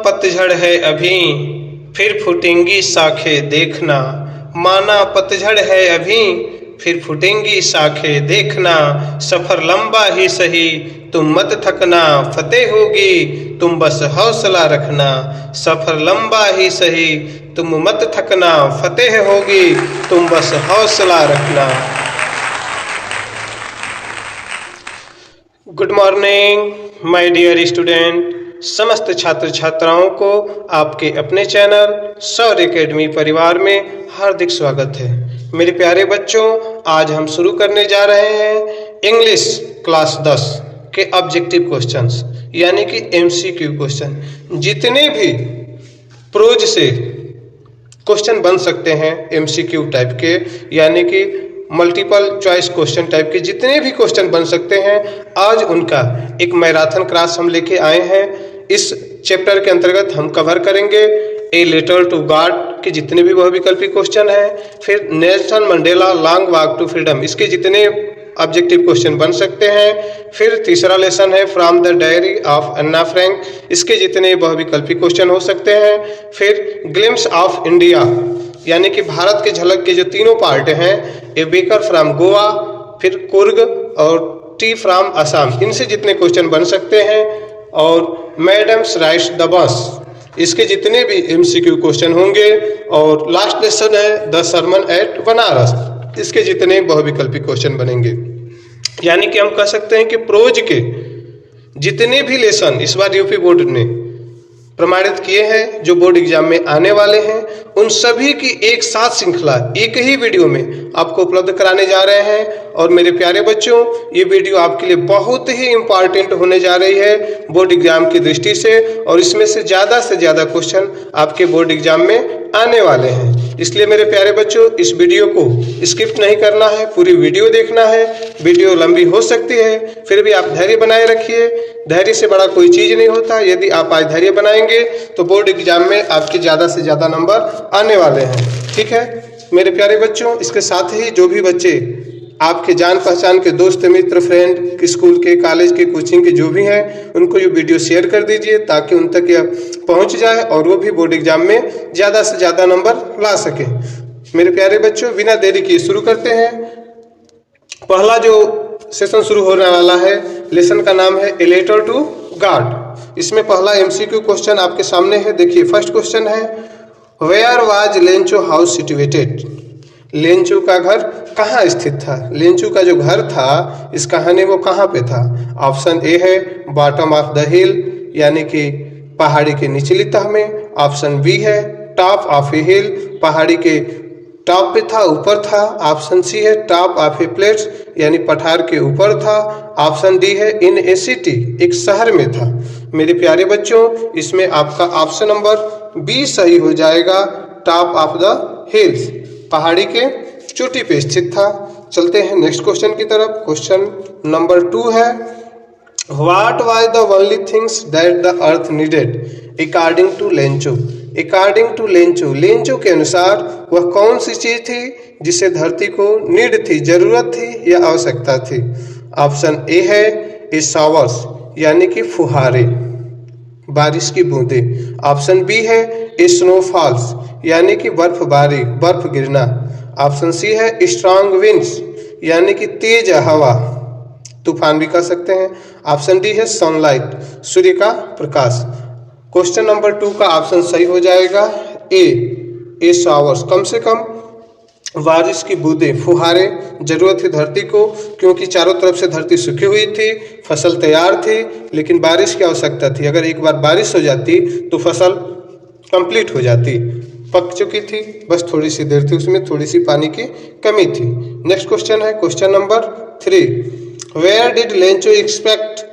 पतझड़ है अभी, फिर फूटेंगी शाखें देखना। माना पतझड़ है अभी, फिर फूटेंगी शाखें देखना। सफर लंबा ही सही, तुम मत थकना, फतेह होगी, तुम बस हौसला रखना। सफर लंबा ही सही, तुम मत थकना, फतेह होगी, तुम बस हौसला रखना। Good morning my dear student. समस्त छात्र छात्राओं को आपके अपने चैनल सौर एकेडमी परिवार में हार्दिक स्वागत है। मेरे प्यारे बच्चों, आज हम शुरू करने जा रहे हैं इंग्लिश क्लास 10 के ऑब्जेक्टिव क्वेश्चंस यानी कि एमसीक्यू क्वेश्चन। जितने भी प्रोज से क्वेश्चन बन सकते हैं एमसीक्यू टाइप के यानी कि मल्टीपल चॉइस क्वेश्चन टाइप के जितने भी क्वेश्चन बन सकते हैं, आज उनका एक मैराथन क्लास हम लेके आए हैं। इस चैप्टर के अंतर्गत हम कवर करेंगे ए लेटर टू गॉड के जितने भी बहुविकल्पी क्वेश्चन हैं, फिर Nelson Mandela Long Walk to Freedom इसके जितने ऑब्जेक्टिव क्वेश्चन बन सकते हैं। फिर तीसरा लेसन है from the diary of Anna Frank, इसके जितने बहुविकल्पी क्वेश्चन हो सकते हैं। फिर ग्लिम्स ऑफ इंडिया यानी कि भारत के झलक के जो तीनों पार्ट हैं, ए बेकर फ्रॉम गोवा, फिर कुर्ग और टी फ्रॉम असम, इनसे जितने क्वेश्चन बन सकते हैं। और मैडम्स राइट्स द बस, इसके जितने भी एमसीक्यू क्वेश्चन होंगे। और लास्ट लेसन है द सरमन एट बनारस, इसके जितने बहुविकल्पी क्वेश्चन बनेंगे। यानी कि हम कह सकते हैं कि प्रोज के जितने भी लेसन इस बार यूपी बोर्ड ने प्रमाणित किए हैं जो बोर्ड एग्जाम में आने वाले हैं, उन सभी की एक साथ श्रृंखला एक ही वीडियो में आपको उपलब्ध कराने जा रहे हैं। और मेरे प्यारे बच्चों, ये वीडियो आपके लिए बहुत ही इम्पॉर्टेंट होने जा रही है बोर्ड एग्जाम की दृष्टि से, और इसमें से ज़्यादा क्वेश्चन आपके बोर्ड एग्जाम में आने वाले हैं। इसलिए मेरे प्यारे बच्चों, इस वीडियो को स्किप नहीं करना है, पूरी वीडियो देखना है। वीडियो लंबी हो सकती है, फिर भी आप धैर्य बनाए रखिए। धैर्य से बड़ा कोई चीज़ नहीं होता। यदि आप आज धैर्य बनाएंगे तो बोर्ड एग्जाम में आपके ज़्यादा से ज़्यादा नंबर आने वाले हैं। ठीक है मेरे प्यारे बच्चों, इसके साथ ही जो भी बच्चे आपके जान पहचान के दोस्त मित्र फ्रेंड स्कूल के कॉलेज के कोचिंग के जो भी हैं, उनको ये वीडियो शेयर कर दीजिए ताकि उन तक यह पहुंच जाए और वो भी बोर्ड एग्जाम में ज़्यादा से ज़्यादा नंबर ला सके। मेरे प्यारे बच्चों, बिना देरी किए शुरू करते हैं। पहला जो सेशन शुरू होने वाला है, लेसन का नाम है ए लेटर टू गॉड। इसमें पहला एमसीक्यू क्वेश्चन आपके सामने है। देखिए फर्स्ट क्वेश्चन है, where was Lencho house situated. Lencho का घर कहाँ स्थित था। लेंचू का जो घर था इस कहानी वो कहाँ पे था। ऑप्शन ए है बॉटम ऑफ द हिल यानी कि पहाड़ी के निचली तह में। ऑप्शन बी है टॉप ऑफ ए हिल, पहाड़ी के टॉप पे था, ऊपर था। ऑप्शन सी है टॉप ऑफ ए प्लेट्स यानी पठार के ऊपर था। ऑप्शन डी है इन ए सिटी, एक शहर में था। मेरे प्यारे बच्चों, इसमें आपका ऑप्शन नंबर बी सही हो जाएगा, टॉप ऑफ द हिल्स, पहाड़ी के चोटी पे स्थित था। चलते हैं नेक्स्ट क्वेश्चन की तरफ। क्वेश्चन नंबर 2 है, what was the only things that the earth needed according to Lencho. According to Lencho, Lencho के अनुसार वह कौन सी चीज थी जिसे धरती को नीड थी, जरूरत थी या आवश्यकता थी। ऑप्शन ए है ए शावर्स यानी कि फुहारे, बारिश की बूंदे। ऑप्शन बी है ए स्नोफॉल्स यानी कि बर्फबारी, बर्फ गिरना। ऑप्शन सी है स्ट्रांग विंड्स यानी कि तेज हवा, तूफान भी कह सकते हैं। ऑप्शन डी है सनलाइट, सूर्य का प्रकाश। क्वेश्चन नंबर 2 का ऑप्शन सही हो जाएगा ए शावर्स, कम से कम बारिश की बूंदे, फुहारे जरूरत थी धरती को, क्योंकि चारों तरफ से धरती सूखी हुई थी, फसल तैयार थी, लेकिन बारिश की आवश्यकता थी। अगर एक बार बारिश हो जाती तो फसल कंप्लीट हो जाती, पक चुकी थी, बस थोड़ी सी देर थी, उसमें थोड़ी सी पानी की कमी थी। नेक्स्ट क्वेश्चन है question number 3, where did Lencho expect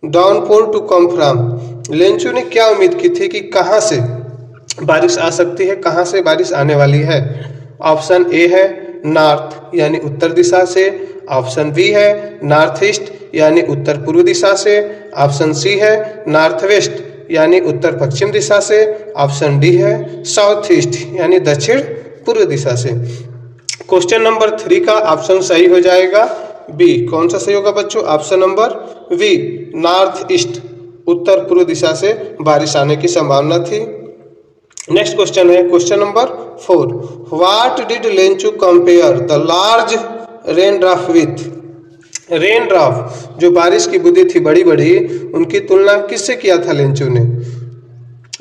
downpour to come from. Lencho ने क्या उम्मीद की थी कि कहाँ से बारिश आ सकती है, कहाँ से बारिश आने वाली है। ऑप्शन ए है नॉर्थ यानी उत्तर दिशा से। ऑप्शन बी है नॉर्थ ईस्ट यानी उत्तर पूर्व दिशा से। ऑप्शन सी है नॉर्थ वेस्ट यानी उत्तर पश्चिम दिशा से। ऑप्शन डी है साउथ ईस्ट यानी दक्षिण पूर्व दिशा से। क्वेश्चन नंबर 3 का ऑप्शन सही हो जाएगा बी। कौन सा सही होगा बच्चों? Option number B, north east उत्तर पूर्व दिशा से बारिश आने की संभावना थी। नेक्स्ट क्वेश्चन है question number 4। What did Lencho compare the large raindrop with? Raindrop जो बारिश की बूंदें थी बड़ी बड़ी, उनकी तुलना किससे किया था लेंचू ने?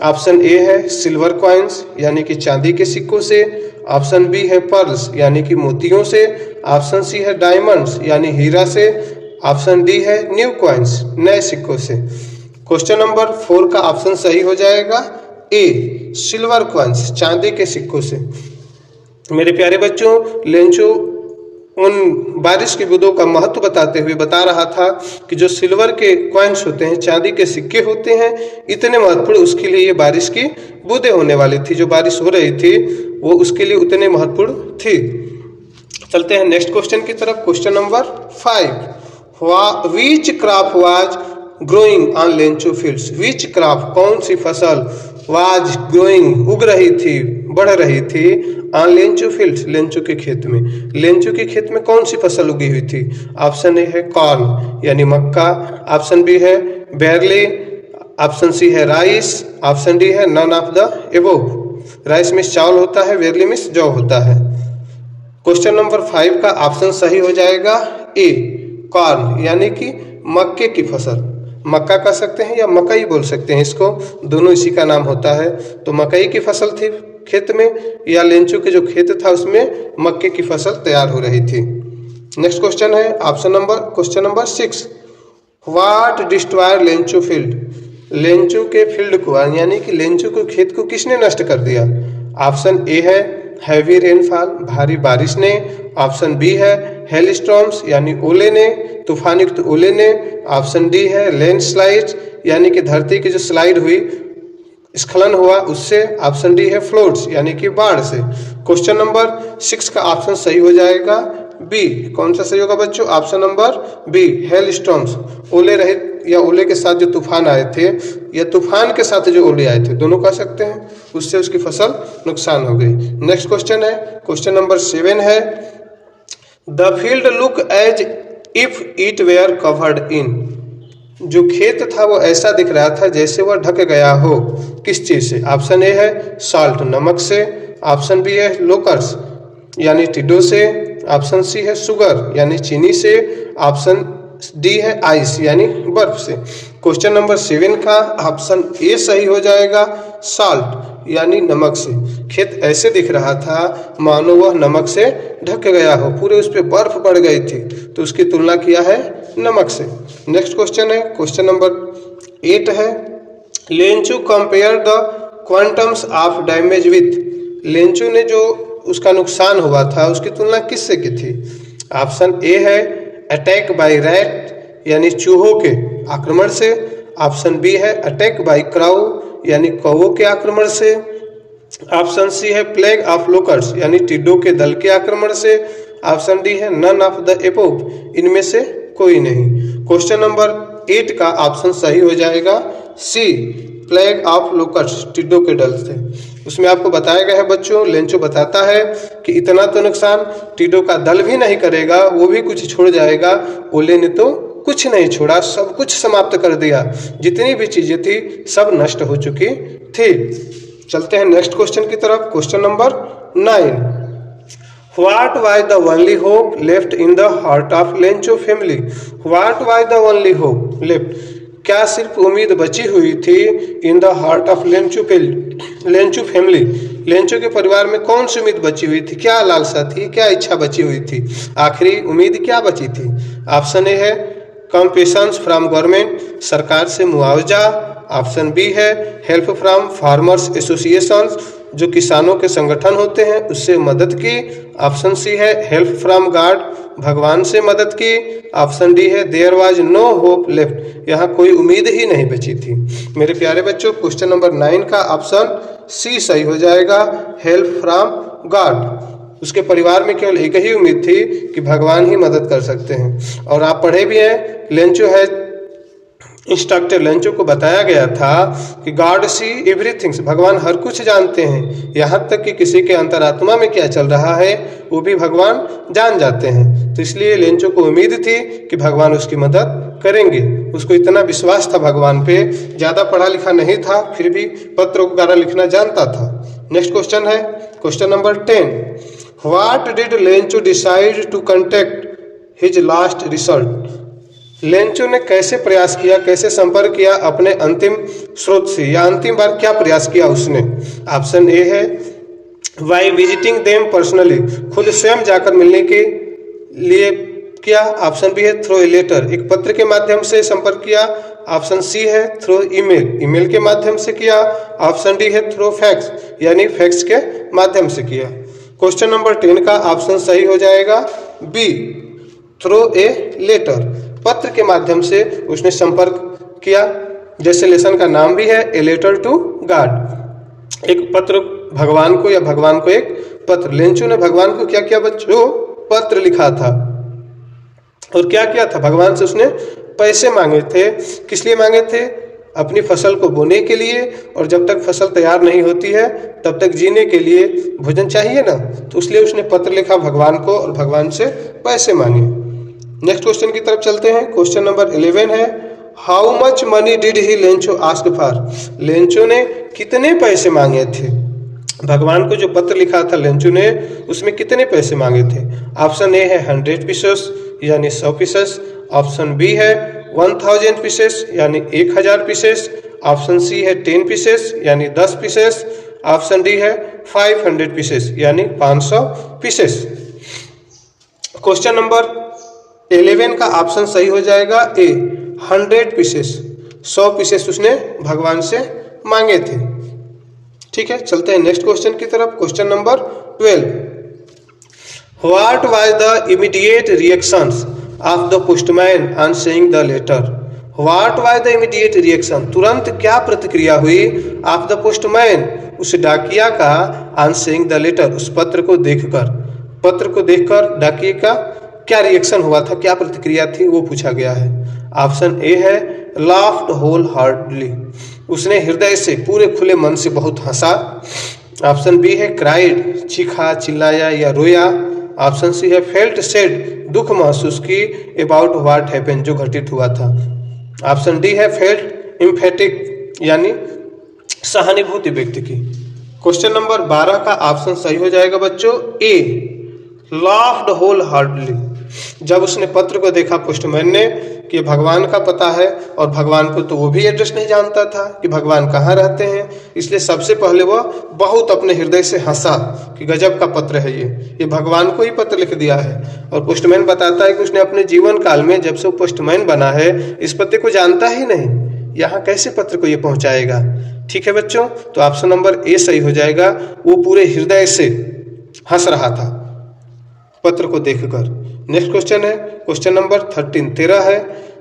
ऑप्शन ए है सिल्वर कॉइन्स यानी कि चांदी के सिक्कों से, ऑप्शन बी है पर्ल्स यानी कि मोतियों से, ऑप्शन सी है डायमंड्स यानी हीरा से, ऑप्शन डी है न्यू कॉइन्स नए सिक्कों से। क्वेश्चन नंबर 4 का ऑप्शन सही हो जाएगा ए सिल्वर कॉइन्स चांदी के सिक्कों से। मेरे प्यारे बच्चों, लेंचू उन बारिश की बूंदों का महत्व बताते हुए बता रहा था कि जो सिल्वर के कॉइन्स होते हैं, चांदी के सिक्के होते हैं, इतने महत्वपूर्ण उसके लिए ये बारिश की बूंदें होने वाली थी, जो बारिश हो रही थी वो उसके लिए उतने महत्वपूर्ण थी। चलते हैं नेक्स्ट क्वेश्चन की तरफ। Question number 5। Which crop was growing on Lencho fields? Which crop कौन सी फसल वाज ग्रोइंग उग रही थी, बढ़ रही थी ऑन लेंचू फील्ड्स लेंचू के खेत में? लेंचू के खेत में कौन सी फसल उगी हुई थी? ऑप्शन ए है कॉर्न यानी मक्का, ऑप्शन बी है बैरली, ऑप्शन सी है राइस, ऑप्शन डी है none of the above. Rice में चावल होता है, बैरली में जौ होता है। क्वेश्चन नंबर 5 का ऑप्शन सही हो जाएगा ए कॉर्न यानी कि मक्के की फसल। मक्का कह सकते हैं या मकई बोल सकते हैं इसको, दोनों इसी का नाम होता है। तो मकई की फसल थी खेत में, या लेंचू के जो खेत था उसमें मक्के की फसल तैयार हो रही थी। नेक्स्ट क्वेश्चन है question number 6। What destroyed Lencho field? Lencho के फील्ड को यानी कि लेंचू के खेत को किसने नष्ट कर दिया? ऑप्शन ए है हैवी रेनफॉल भारी बारिश ने, ऑप्शन बी है हेल स्टॉर्म्स यानी ओले ने, तूफानयुक्त ओले ने, ऑप्शन डी है लैंडस्लाइड यानी कि धरती की जो स्लाइड हुई, स्खलन हुआ उससे, ऑप्शन डी है फ्लोड्स यानी कि बाढ़ से। क्वेश्चन नंबर 6 का ऑप्शन सही हो जाएगा बी। कौन सा सही होगा बच्चों? Option number B hailstorms. ओले रहित या ओले के साथ जो तूफान आए थे या तूफान के साथ जो ओले आए थे, दोनों कह सकते हैं, उससे उसकी फसल नुकसान हो गई। नेक्स्ट क्वेश्चन है क्वेश्चन नंबर 7 है the field look as if it were covered in? जो खेत था वो ऐसा दिख रहा था जैसे वह ढक गया हो, किस चीज से? ऑप्शन ए है सॉल्ट नमक से, ऑप्शन बी है लोकर्स यानी टिड्डों से, ऑप्शन सी है शुगर यानी चीनी से, ऑप्शन डी है आइस यानी बर्फ से। क्वेश्चन नंबर 7 का ऑप्शन ए सही हो जाएगा सॉल्ट यानी नमक से। खेत ऐसे दिख रहा था मानो वह नमक से ढक गया हो, पूरे उस पर बर्फ पड़ गई थी, तो उसकी तुलना किया है नमक से। नेक्स्ट क्वेश्चन है क्वेश्चन नंबर 8 है Lencho compare the quantums of damage with? Lencho ने जो उसका नुकसान हुआ था उसकी तुलना किससे की थी? ऑप्शन ए है अटैक बाय रैट यानी चूहों के आक्रमण से, ऑप्शन बी है अटैक बाय क्राउ यानी कौवों के आक्रमण से, ऑप्शन सी है प्लेग ऑफ लोकर्स यानी टिड्डों के दल के आक्रमण से, ऑप्शन डी है नन ऑफ द एबोव, इनमें से कोई नहीं। क्वेश्चन नंबर 8 का ऑप्शन सही हो जाएगा सी प्लेग ऑफ लोकर्स टिड्डों के दल से। उसमें आपको बताया गया है बच्चों, लेंचू बताता है कि इतना तो नुकसान टिड्डों का दल भी नहीं करेगा, वो भी कुछ छोड़ जाएगा, ओले ने तो कुछ नहीं छोड़ा, सब कुछ समाप्त कर दिया, जितनी भी चीजें थी सब नष्ट हो चुकी थी। चलते हैं नेक्स्ट क्वेश्चन की तरफ। Question number 9। What was the only hope left in the heart of Lencho family? What was the only hope left? क्या सिर्फ उम्मीद बची हुई थी in the heart of Lencho family? Lencho के परिवार में कौन सी उम्मीद बची हुई थी, क्या लालसा थी, क्या इच्छा बची हुई थी, आखिरी उम्मीद क्या बची थी? ऑप्शन ए है कंपेशंस फ्रॉम गवर्नमेंट सरकार से मुआवजा, ऑप्शन बी है हेल्प फ्रॉम फार्मर्स एसोसिएशंस जो किसानों के संगठन होते हैं उससे मदद की, ऑप्शन सी है हेल्प फ्रॉम गॉड भगवान से मदद की, ऑप्शन डी है there was no hope left यहाँ कोई उम्मीद ही नहीं बची थी। मेरे प्यारे बच्चों, क्वेश्चन नंबर 9 का ऑप्शन सी सही हो जाएगा हेल्प फ्रॉम गॉड। उसके परिवार में केवल एक ही उम्मीद थी कि भगवान ही मदद कर सकते हैं। और आप पढ़े भी हैं लेंचू है इंस्ट्रक्टर लेंचो को बताया गया था कि गॉड सी एवरीथिंग, भगवान हर कुछ जानते हैं, यहाँ तक कि किसी के अंतरात्मा में क्या चल रहा है वो भी भगवान जान जाते हैं। तो इसलिए लेंचो को उम्मीद थी कि भगवान उसकी मदद करेंगे। उसको इतना विश्वास था भगवान पे, ज़्यादा पढ़ा लिखा नहीं था, फिर भी पत्र वगैरह लिखना जानता था। नेक्स्ट क्वेश्चन है question number 10। What did Lencho decide to contact his last result. लेंचो ने कैसे प्रयास किया, कैसे संपर्क किया अपने अंतिम स्रोत से, या अंतिम बार क्या प्रयास किया उसने। ऑप्शन ए है वाई विजिटिंग देम पर्सनली, खुद स्वयं जाकर मिलने के लिए किया। ऑप्शन बी है थ्रू ए लेटर, एक पत्र के माध्यम से संपर्क किया। ऑप्शन सी है थ्रू ईमेल, ईमेल के माध्यम से किया। ऑप्शन डी है थ्रू फैक्स, यानी फैक्स के माध्यम से किया। क्वेश्चन नंबर 10 का ऑप्शन सही हो जाएगा बी, थ्रू ए लेटर, पत्र के माध्यम से उसने संपर्क किया। जैसे लेसन का नाम भी है ए लेटर टू गॉड, एक पत्र भगवान को, या भगवान को एक पत्र। लेंचो ने भगवान को क्या किया बच्चों, पत्र लिखा था। और क्या किया था, भगवान से उसने पैसे मांगे थे। किस लिए मांगे थे, अपनी फसल को बोने के लिए, और जब तक फसल तैयार नहीं होती है तब तक जीने के लिए भोजन चाहिए ना, तो इसलिए उसने पत्र लिखा भगवान को और भगवान से पैसे मांगे। नेक्स्ट क्वेश्चन की तरफ चलते हैं। क्वेश्चन नंबर 11 है how much money did he Lencho ask for. Lencho ने कितने पैसे मांगे थे, भगवान को जो पत्र लिखा था लेंचो ने, उसमें कितने पैसे मांगे थे। ऑप्शन ए है 100 पीसेस यानी 100 पीसेस। ऑप्शन बी है 1000 पीसेस यानी 1000 पीसेस। ऑप्शन सी है 10 पीसेस यानी 10 पीसेस। ऑप्शन डी है 500 पीसेस यानी 500 पीसेस। क्वेश्चन नंबर 11 का ऑप्शन सही हो जाएगा ए, 100 पीसेस, 100 पीसेस उसने भगवान से मांगे थे। ठीक है, चलते हैं नेक्स्ट क्वेश्चन की तरफ। Question number 12। What was the immediate reactions of the postman on seeing the letter. What was the immediate reaction, तुरंत क्या प्रतिक्रिया हुई ऑफ द पोस्टमैन, उस डाकिया का, ऑन सीइंग द लेटर, उस पत्र को देखकर। पत्र को देखकर डाकिये का क्या रिएक्शन हुआ था, क्या प्रतिक्रिया थी, वो पूछा गया है। ऑप्शन ए है लाफ्ड होल हार्टली, उसने हृदय से, पूरे खुले मन से बहुत हंसा। ऑप्शन बी है क्राइड, चीखा, चिल्लाया या रोया। ऑप्शन सी है फेल्ट सेड, दुख महसूस की, अबाउट व्हाट हैपेंड, जो घटित हुआ था। ऑप्शन डी है फेल्ट एम्फेटिक, यानी सहानुभूति व्यक्त की। क्वेश्चन नंबर 12 का ऑप्शन सही हो जाएगा बच्चों ए, लाफ्ड होल हार्टली। जब उसने पत्र को देखा पोस्टमैन ने कि भगवान का पता है, और भगवान को तो वो भी एड्रेस नहीं जानता था कि भगवान कहाँ रहते हैं, इसलिए सबसे पहले वह बहुत अपने हृदय से हंसा कि गजब का पत्र है ये भगवान को ही पत्र लिख दिया है। और पोस्टमैन बताता है कि उसने अपने जीवन काल में जब से वो पोस्टमैन बना है इस पते को जानता ही नहीं, यहाँ कैसे पत्र को ये पहुँचाएगा। ठीक है बच्चों, तो ऑप्शन नंबर ए सही हो जाएगा, वो पूरे हृदय से हंस रहा था पत्र को देखकर। नेक्स्ट क्वेश्चन है क्वेश्चन नंबर 13 है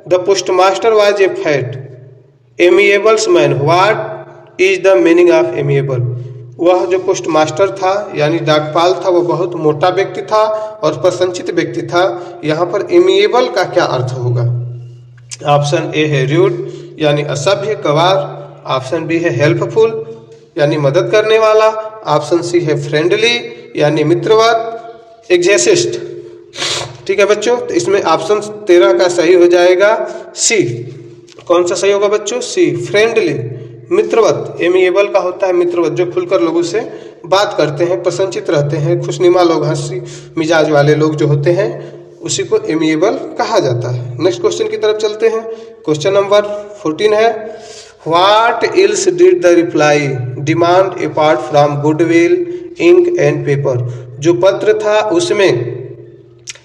the postmaster was a fat amiables man, what is the meaning of amiable. वह जो पोस्टमास्टर था यानी डाकपाल था, वो बहुत मोटा व्यक्ति था और प्रसन्नचित व्यक्ति था। यहाँ पर एमिएबल का क्या अर्थ होगा। ऑप्शन ए है र्यूड यानी असभ्य, गवार। ऑप्शन बी है हेल्पफुल यानी मदद करने वाला। ऑप्शन सी है फ्रेंडली यानी मित्रवत, एग्जेसिस्ट। ठीक है बच्चों, तो इसमें ऑप्शन 13 का सही हो जाएगा सी। कौन सा सही होगा बच्चों, सी, फ्रेंडली, मित्रवत। एमिएबल का होता है मित्रवत, जो खुलकर लोगों से बात करते हैं, प्रसन्नचित रहते हैं, खुशनुमा लोग, हंसी मिजाज वाले लोग जो होते हैं उसी को एमिएबल कहा जाता है। नेक्स्ट क्वेश्चन की तरफ चलते हैं। क्वेश्चन नंबर 14 है what else did the reply demand apart from goodwill ink and paper. जो पत्र था उसमें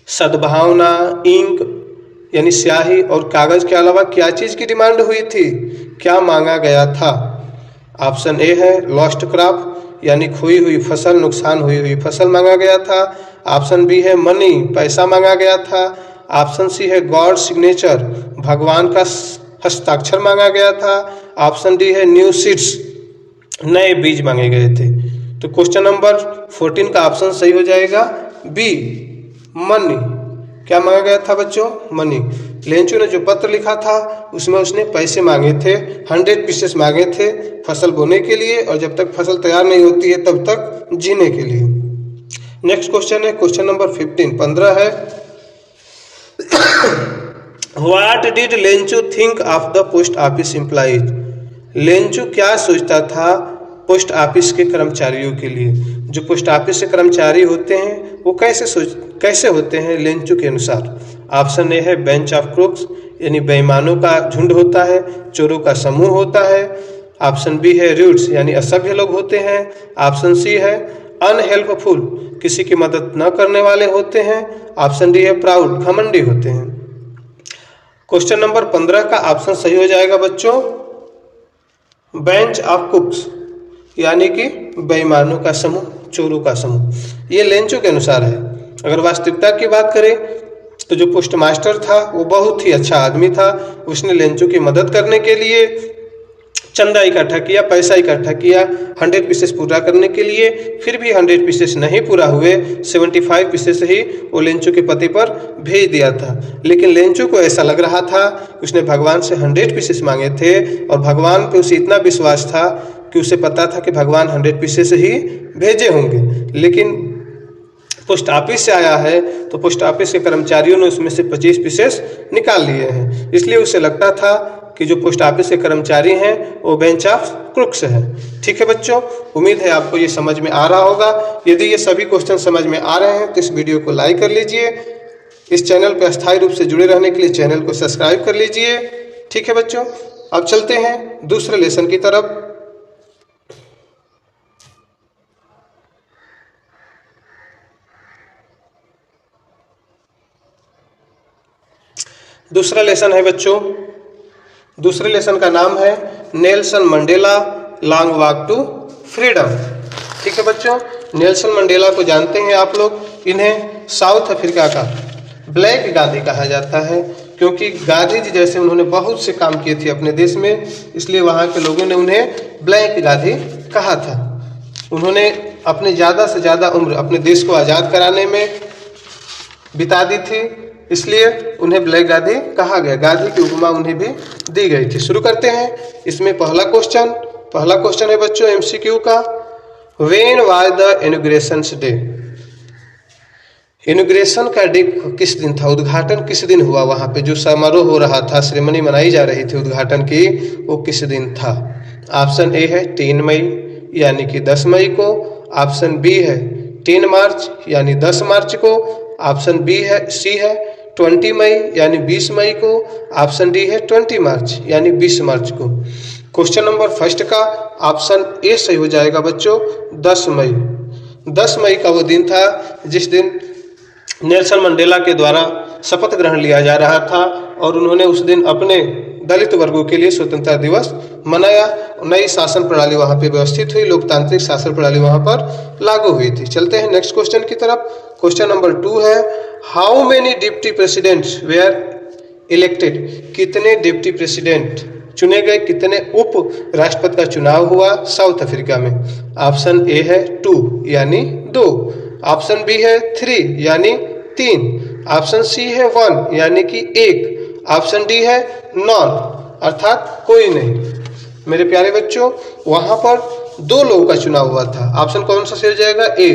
सद्भावना, इंक यानी स्याही और कागज के अलावा क्या चीज की डिमांड हुई थी, क्या मांगा गया था। ऑप्शन ए है लॉस्ट क्रॉप यानी खोई हुई फसल, नुकसान हुई हुई फसल मांगा गया था। ऑप्शन बी है मनी, पैसा मांगा गया था। ऑप्शन सी है गॉड सिग्नेचर, भगवान का हस्ताक्षर मांगा गया था। ऑप्शन डी है न्यू सीड्स, नए बीज मांगे गए थे। तो क्वेश्चन नंबर 14 का ऑप्शन सही हो जाएगा बी, मनी, क्या मांगा गया था बच्चों? मनी। लेंचू ने जो पत्र लिखा था उसमें उसने पैसे मांगे थे, 100 पीसेस मांगे थे फसल बोने के लिए, और जब तक फसल तैयार नहीं होती है तब तक जीने के लिए। नेक्स्ट क्वेश्चन है क्वेश्चन नंबर 15 है, what did Lencho think of the post office employees? Lencho क्या सोचता था पोस्ट ऑफिस के कर्मचारियों के लिए? जो पोस्ट ऑफिस से कर्मचारी होते हैं वो कैसे होते हैं लेंचू के अनुसार? ऑप्शन ए है बेंच ऑफ क्रूक्स, यानी बेईमानों का झुंड होता है, चोरों का समूह होता है। ऑप्शन बी है रूड्स, यानी असभ्य लोग होते हैं। ऑप्शन सी है अनहेल्पफुल, किसी की मदद न करने वाले होते हैं। ऑप्शन डी है प्राउड, घमंडी होते हैं। क्वेश्चन नंबर 15 का ऑप्शन सही हो जाएगा बच्चों बेंच ऑफ कुक्स, यानी कि बेईमानों का समूह, चोरों का समूह। ये लेंचू के अनुसार है। अगर वास्तविकता की बात करें तो जो पोस्ट मास्टर था वो बहुत ही अच्छा आदमी था। उसने लेंचू की मदद करने के लिए चंदा इकट्ठा किया, पैसा इकट्ठा किया 100 पीसेस पूरा करने के लिए। फिर भी 100 पीसेस नहीं पूरा हुए, 75 पीसेस ही वो लेंचू के पति पर भेज दिया था। लेकिन लेंचू को ऐसा लग रहा था उसने भगवान से 100 पीसेस मांगे थे, और भगवान पे उसे इतना विश्वास था कि उसे पता था कि भगवान 100 पीसेस ही भेजे होंगे। लेकिन पोस्ट ऑफिस से आया है तो पोस्ट ऑफिस के कर्मचारियों ने उसमें से 25 पीसेस निकाल लिए हैं, इसलिए उसे लगता था कि जो पोस्ट ऑफिस के कर्मचारी हैं वो बेंच ऑफ क्रूक्स है। ठीक है बच्चों, उम्मीद है आपको ये समझ में आ रहा होगा। यदि ये सभी क्वेश्चन समझ में आ रहे हैं तो इस वीडियो को लाइक कर लीजिए। इस चैनल पर अस्थायी रूप से जुड़े रहने के लिए चैनल को सब्सक्राइब कर लीजिए। ठीक है बच्चों, अब चलते हैं दूसरे लेसन की तरफ। दूसरा लेसन है बच्चों, दूसरे लेसन का नाम है Nelson Mandela Long Walk to Freedom. ठीक है बच्चों, नेल्सन मंडेला को जानते हैं आप लोग। इन्हें साउथ अफ्रीका का ब्लैक गांधी कहा जाता है, क्योंकि गांधी जी जैसे उन्होंने बहुत से काम किए थे अपने देश में, इसलिए वहाँ के लोगों ने उन्हें ब्लैक गांधी कहा था। उन्होंने अपने ज़्यादा से ज़्यादा उम्र अपने देश को आज़ाद कराने में बिता दी थी, इसलिए उन्हें ब्लैक गांधी कहा गया। गांधी की उपमा उन्हें भी दी गई थी। शुरू करते हैं। इसमें पहला क्वेश्चन है बच्चों एमसीक्यू का, when was the inauguration day? Inauguration का डे किस दिन था? उद्घाटन किस दिन हुआ? वहाँ पे जो समारोह हो रहा था, सेरेमनी मनाई जा रही थी उद्घाटन की, वो किस दिन था? ऑप्शन ए है 3 मई यानी कि 10 मई को। ऑप्शन बी है 3 मार्च यानी 10 मार्च को। ऑप्शन बी है सी है 20 मई यानी 20 मई को। ऑप्शन डी है 20 मार्च यानी 20 मार्च को। क्वेश्चन नंबर फर्स्ट का ऑप्शन ए सही हो जाएगा बच्चों 10 मई। 10 मई का वो दिन था जिस दिन नेल्सन मंडेला के द्वारा शपथ ग्रहण लिया जा रहा था, और उन्होंने उस दिन अपने दलित वर्गों के लिए स्वतंत्रता दिवस मनाया। नई शासन प्रणाली वहाँ पे व्यवस्थित हुई, लोकतांत्रिक शासन प्रणाली वहाँ पर लागू हुई थी। चलते हैं नेक्स्ट क्वेश्चन की तरफ। क्वेश्चन नंबर 2 है, how many deputy presidents were elected? कितने डिप्टी प्रेसिडेंट चुने गए, कितने उप राष्ट्रपति का चुनाव हुआ साउथ अफ्रीका में? ऑप्शन ए है 2 यानी 2। ऑप्शन बी है 3 यानी 3। ऑप्शन सी है 1 यानी कि 1। ऑप्शन डी है नॉन अर्थात कोई नहीं। मेरे प्यारे बच्चों, वहां पर 2 लोगों का चुनाव हुआ था। ऑप्शन कौन सा सही हो जाएगा? ए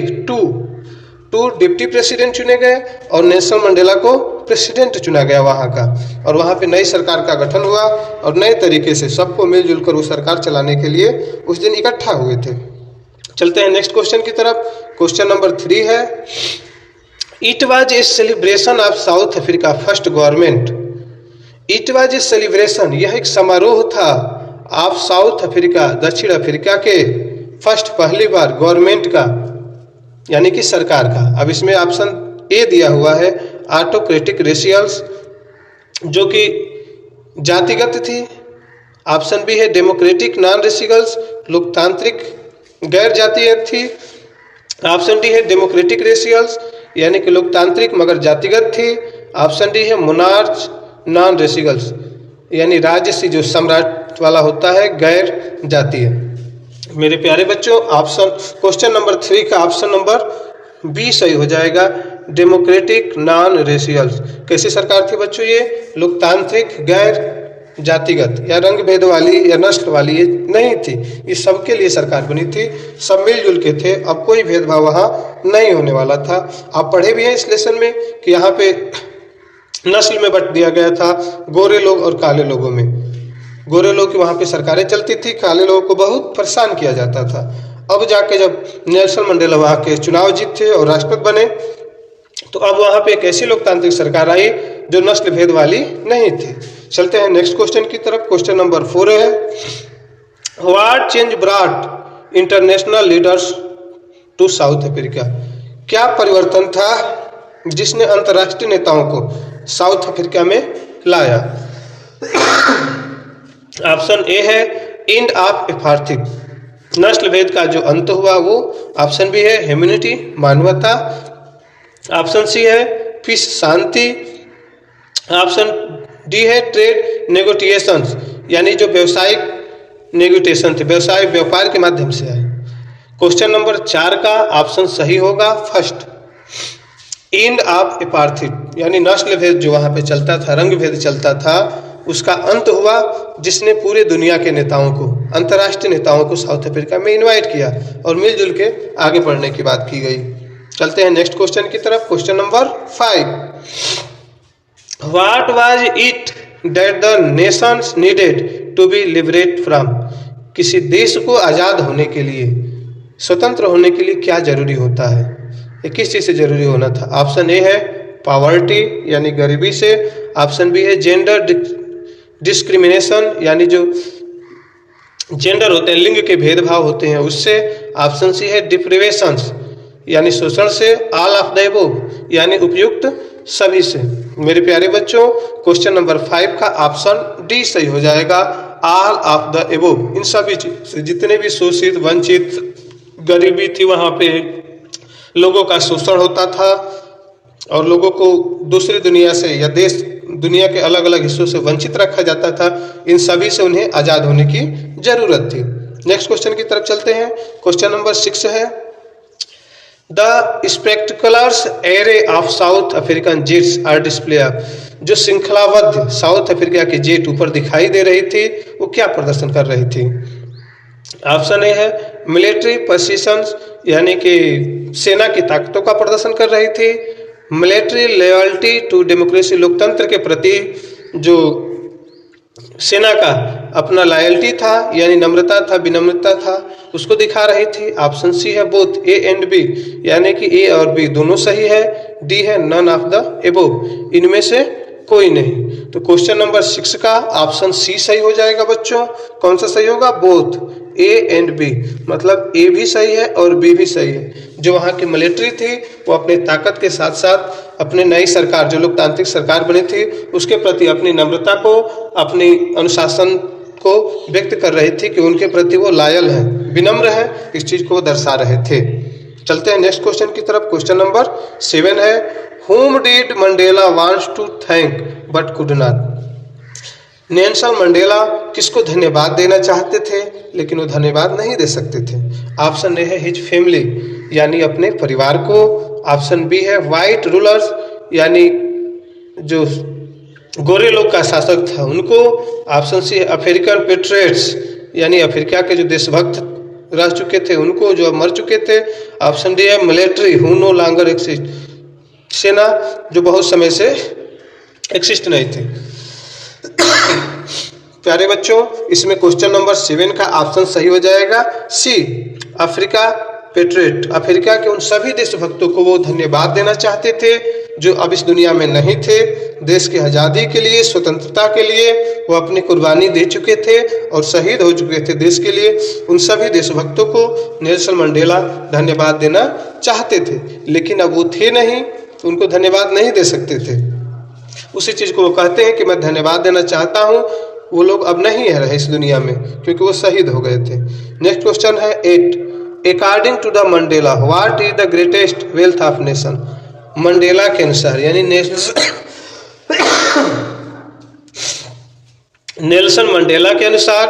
2 डिप्टी प्रेसिडेंट चुने गए और नेल्सन मंडेला को प्रेसिडेंट चुना गया वहाँ का, और वहाँ पे नई सरकार का गठन हुआ और नए तरीके से सबको मिलजुल कर वो सरकार चलाने के लिए उस दिन इकट्ठा हुए थे। चलते हैं नेक्स्ट क्वेश्चन की तरफ। क्वेश्चन नंबर 3 है, it was a celebration of south Africa first government. It was a celebration, यह एक समारोह था ऑफ साउथ अफ्रीका, दक्षिण अफ्रीका के फर्स्ट पहली बार गवर्नमेंट का यानी कि सरकार का। अब इसमें ऑप्शन ए दिया हुआ है ऑटोक्रेटिक रेशियल्स जो कि जातिगत थी। ऑप्शन बी है डेमोक्रेटिक नॉन रेशियल्स लोकतांत्रिक गैर जातीय थी। ऑप्शन डी है डेमोक्रेटिक रेशियल्स यानी कि लोकतांत्रिक मगर जातिगत थी। ऑप्शन डी है मोनार्च नॉन रेशियल्स यानी राजसी जो सम्राट वाला होता है गैर जातीय। मेरे प्यारे बच्चों, ऑप्शन क्वेश्चन नंबर 3 का ऑप्शन नंबर बी सही हो जाएगा, डेमोक्रेटिक नॉन रेशियल। कैसी सरकार थी बच्चों ये? लोकतांत्रिक, गैर जातिगत या रंग भेद वाली या नस्ल वाली ये नहीं थी, ये सबके लिए सरकार बनी थी, सब मिलजुल के थे। अब कोई भेदभाव वहाँ नहीं होने वाला था। आप पढ़े भी हैं इस लेसन में कि यहाँ पे नस्ल में बंट दिया गया था, गोरे लोग और काले लोगों में। गोरे लोग की वहाँ पे सरकारें चलती थी, काले लोगों को बहुत परेशान किया जाता था। अब जाके जब नेल्सन मंडेला वहाँ के चुनाव जीते और राष्ट्रपति बने, तो अब वहाँ पे एक ऐसी लोकतांत्रिक सरकार आई जो नस्ल भेद वाली नहीं थी। चलते हैं नेक्स्ट क्वेश्चन की तरफ। क्वेश्चन नंबर 4 है, what change brought international leaders to South Africa. क्या परिवर्तन था जिसने अंतर्राष्ट्रीय नेताओं को साउथ अफ्रीका में लाया? ऑप्शन ए है एंड ऑफ अपार्थाइड, नस्ल भेद का जो अंत हुआ वो। ऑप्शन बी है ह्यूमैनिटी, मानवता। ऑप्शन सी है पीस, शांति। ऑप्शन डी है ट्रेड नेगोटिएशंस, यानी जो व्यवसायिक नेगोटिएशन थे, व्यापार के माध्यम से आए। क्वेश्चन नंबर 4 का ऑप्शन सही होगा फर्स्ट, एंड ऑफ अपार्थाइड, यानी नस्ल भेद जो वहाँ पे चलता था, रंग भेद चलता था, उसका अंत हुआ जिसने पूरे दुनिया के नेताओं को, अंतर्राष्ट्रीय नेताओं को साउथ अफ्रीका में इनवाइट किया और मिलजुल के आगे बढ़ने की बात की गई। चलते हैं नेक्स्ट क्वेश्चन की तरफ। Question number 5, what was it that the nations needed to be liberate from. किसी देश को आज़ाद होने के लिए, स्वतंत्र होने के लिए क्या जरूरी होता है? ये किस चीज़ से जरूरी होना था? ऑप्शन ए है पॉवर्टी, यानी गरीबी से। ऑप्शन बी है जेंडर डिस्क्रिमिनेशन, यानी जो जेंडर होते हैं, लिंग के भेदभाव होते हैं, उससे। ऑप्शन सी है डिप्रिवेशंस, यानी शोषण से। ऑल ऑफ द अबव, यानी उपयुक्त सभी से। मेरे प्यारे बच्चों, क्वेश्चन नंबर 5 का ऑप्शन डी सही हो जाएगा, ऑल ऑफ द अबव। इन सभी से जितने भी शोषित, वंचित, गरीबी थी, वहाँ पे लोगों का शोषण होता था और लोगों को दूसरी दुनिया से या देश दुनिया के अलग अलग हिस्सों से वंचित रखा जाता था, इन सभी से उन्हें आज़ाद होने की जरूरत थी। नेक्स्ट क्वेश्चन की तरफ चलते हैं। क्वेश्चन नंबर 6 है, the spectaculars array of South African jets are display. जो श्रृंखलाबद्ध साउथ अफ्रीका की जेट ऊपर दिखाई दे रही थी, वो क्या प्रदर्शन कर रही थी? ऑप्शन ए है मिलिट्री प्रिसिशन, यानी कि सेना की ताकतों का प्रदर्शन कर रही थी। मिलिट्री लॉयल्टी टू डेमोक्रेसी, लोकतंत्र के प्रति जो सेना का अपना लॉयल्टी था, यानी नम्रता था, विनम्रता था, उसको दिखा रही थी। ऑप्शन सी है बोथ ए एंड बी, यानी कि ए और बी दोनों सही है। डी है नन ऑफ द अबव, इनमें से कोई नहीं। तो क्वेश्चन नंबर 6 का ऑप्शन सी सही हो जाएगा बच्चों। कौन सा सही होगा? बोथ ए एंड बी, मतलब ए भी सही है और बी भी सही है। जो वहाँ की मिलिट्री थी वो अपने ताकत के साथ साथ अपने नई सरकार, जो लोकतांत्रिक सरकार बनी थी, उसके प्रति अपनी नम्रता को, अपनी अनुशासन को व्यक्त कर रही थी कि उनके प्रति वो लॉयल है, विनम्र है, इस चीज को दर्शा रहे थे। चलते हैं नेक्स्ट क्वेश्चन की तरफ। क्वेश्चन नंबर 7 है, whom did Mandela wants to thank but could not। Nelson Mandela किसको धन्यवाद देना चाहते थे लेकिन वो धन्यवाद नहीं दे सकते थे? ऑप्शन ए है हिज फैमिली, यानी अपने परिवार को। ऑप्शन बी है वाइट रूलर्स, यानी जो गोरे लोग का शासक था उनको। ऑप्शन सी है अफ्रीकन पेट्रियट्स, यानी अफ्रीका के जो देशभक्त रह चुके थे उनको, जो अब मर चुके थे। ऑप्शन डी है military who know longer exist, सेना जो बहुत समय से एक्सिस्ट नहीं थी। प्यारे बच्चों, इसमें क्वेश्चन नंबर 7 का ऑप्शन सही हो जाएगा सी, अफ्रीका पेट्रियट। अफ्रीका के उन सभी देशभक्तों को वो धन्यवाद देना चाहते थे जो अब इस दुनिया में नहीं थे। देश की आज़ादी के लिए, स्वतंत्रता के लिए वो अपनी कुर्बानी दे चुके थे और शहीद हो चुके थे देश के लिए। उन सभी देशभक्तों को नेल्सन मंडेला धन्यवाद देना चाहते थे, लेकिन अब वो थे नहीं, उनको धन्यवाद नहीं दे सकते थे। उसी चीज़ को वो कहते हैं कि मैं धन्यवाद देना चाहता हूँ। वो लोग अब नहीं रहे इस दुनिया में क्योंकि वो शहीद हो गए थे। नेक्स्ट क्वेश्चन है 8, according to the Mandela what is the greatest wealth of nation. Mandela के अनुसार, यानी नेल्सन मंडेला के अनुसार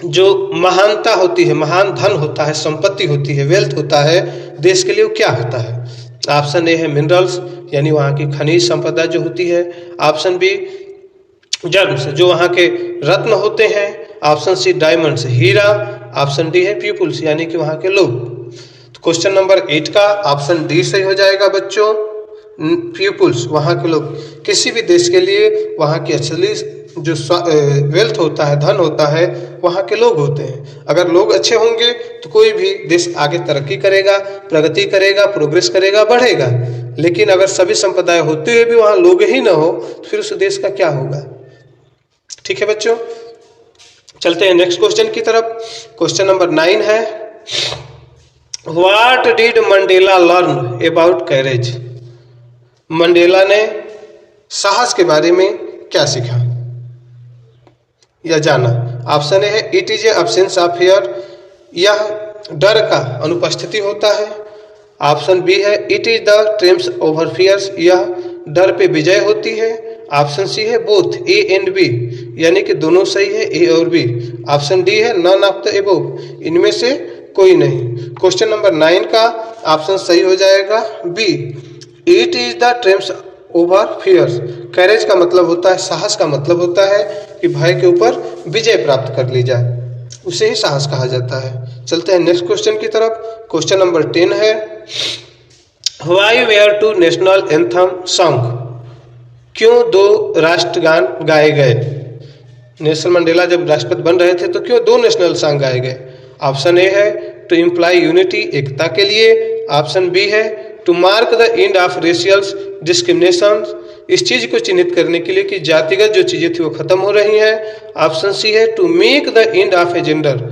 जो महानता होती है, महान धन होता है, संपत्ति होती है, वेल्थ होता है देश के लिए, वो क्या होता है? ऑप्शन ए है मिनरल्स, यानी वहाँ की खनिज संपदा जो होती है। ऑप्शन बी जर्म्स, जो वहाँ के रत्न होते हैं। ऑप्शन सी डायमंड्स, हीरा। ऑप्शन डी है पीपुल्स, यानी कि वहाँ के लोग। तो क्वेश्चन नंबर 8 का ऑप्शन डी सही हो जाएगा बच्चों। पीपुल्स, वहाँ के लोग। किसी भी देश के लिए वहाँ की असली जो वेल्थ होता है, धन होता है, वहाँ के लोग होते हैं। अगर लोग अच्छे होंगे तो कोई भी देश आगे तरक्की करेगा, प्रगति करेगा, प्रोग्रेस करेगा, बढ़ेगा। लेकिन अगर सभी संप्रदाय होते हुए भी वहाँ लोग ही ना हो तो फिर उस देश का क्या होगा। ठीक है बच्चों, चलते हैं नेक्स्ट क्वेश्चन की तरफ। क्वेश्चन नंबर 9 है, what did Mandela learn about courage. Mandela ने साहस के बारे में क्या सीखा या जाना। ऑप्शन ए है it is a absence of fear, यह डर का अनुपस्थिति होता है। ऑप्शन बी है it is the triumphs over fears, यह डर पे विजय होती है। ऑप्शन सी है बोथ ए एंड बी, यानी कि दोनों सही है, ए और बी। ऑप्शन डी है नन ऑफ द अबव, इनमें से कोई नहीं। क्वेश्चन नंबर 9 का ऑप्शन सही हो जाएगा B, it is the triumphs over fears. Courage का मतलब होता है, साहस का मतलब होता है कि भय के ऊपर विजय प्राप्त कर ली जाए, उसे ही साहस कहा जाता है। चलते हैं नेक्स्ट क्वेश्चन की तरफ। क्वेश्चन नंबर 10 है, why were two national anthem song, क्यों 2 राष्ट्रगान गाए गए। नेल्सन मंडेला जब राष्ट्रपति बन रहे थे तो क्यों 2 नेशनल सॉन्ग गाए गए। ऑप्शन ए है टू इम्प्लाई यूनिटी, एकता के लिए। ऑप्शन बी है to mark the end of racial discrimination, इस चीज को चिन्हित करने के लिए कि जातिगत जो चीजें थी वो खत्म हो रही हैं। ऑप्शन सी है to make the end of a gender,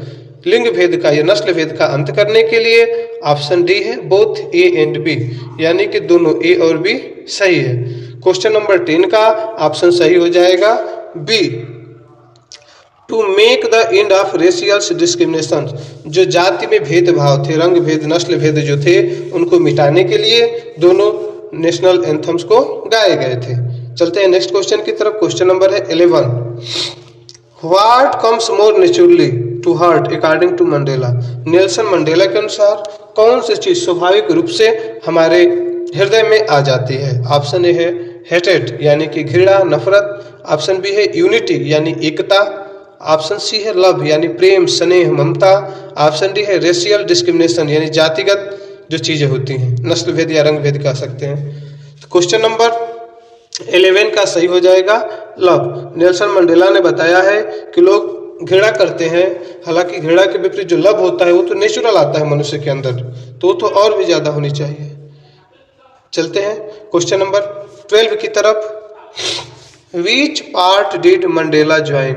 लिंग भेद का या नस्ल भेद का अंत करने के लिए। ऑप्शन डी है बोथ ए एंड बी, यानी कि दोनों ए और बी सही है। क्वेश्चन नंबर 10 का ऑप्शन सही हो जाएगा B, to make the end of racial discrimination, जो जाति में भेदभाव थे, रंग भेद, नस्ल भेद जो थे, उनको मिटाने के लिए दोनों नेशनल एंथम्स को गाए गए थे। चलते हैं नेक्स्ट क्वेश्चन की तरफ। क्वेश्चन नंबर है 11, what comes more naturally to heart according to Mandela. Nelson Mandela के अनुसार कौन सी चीज स्वाभाविक रूप से हमारे हृदय में आ जाती है। ऑप्शन ए है हेटेड, यानी कि घृणा, नफरत। ऑप्शन बी है यूनिटी, यानी एकता। ऑप्शन सी है लव, यानी प्रेम, स्नेह, ममता। ऑप्शन डी है रेशियल डिस्क्रिमिनेशन, यानी जातिगत जो चीजें होती हैं, नस्ल भेद या रंग भेद कह सकते हैं। तो क्वेश्चन नंबर 11 का सही हो जाएगा लव। नेल्सन मंडेला ने बताया है कि लोग घृणा करते हैं, हालांकि घृणा के विपरीत जो लव होता है वो तो नेचुरल आता है मनुष्य के अंदर, तो वो तो और भी ज्यादा होनी चाहिए। चलते हैं क्वेश्चन नंबर 12 की तरफ। Which part did Mandela join,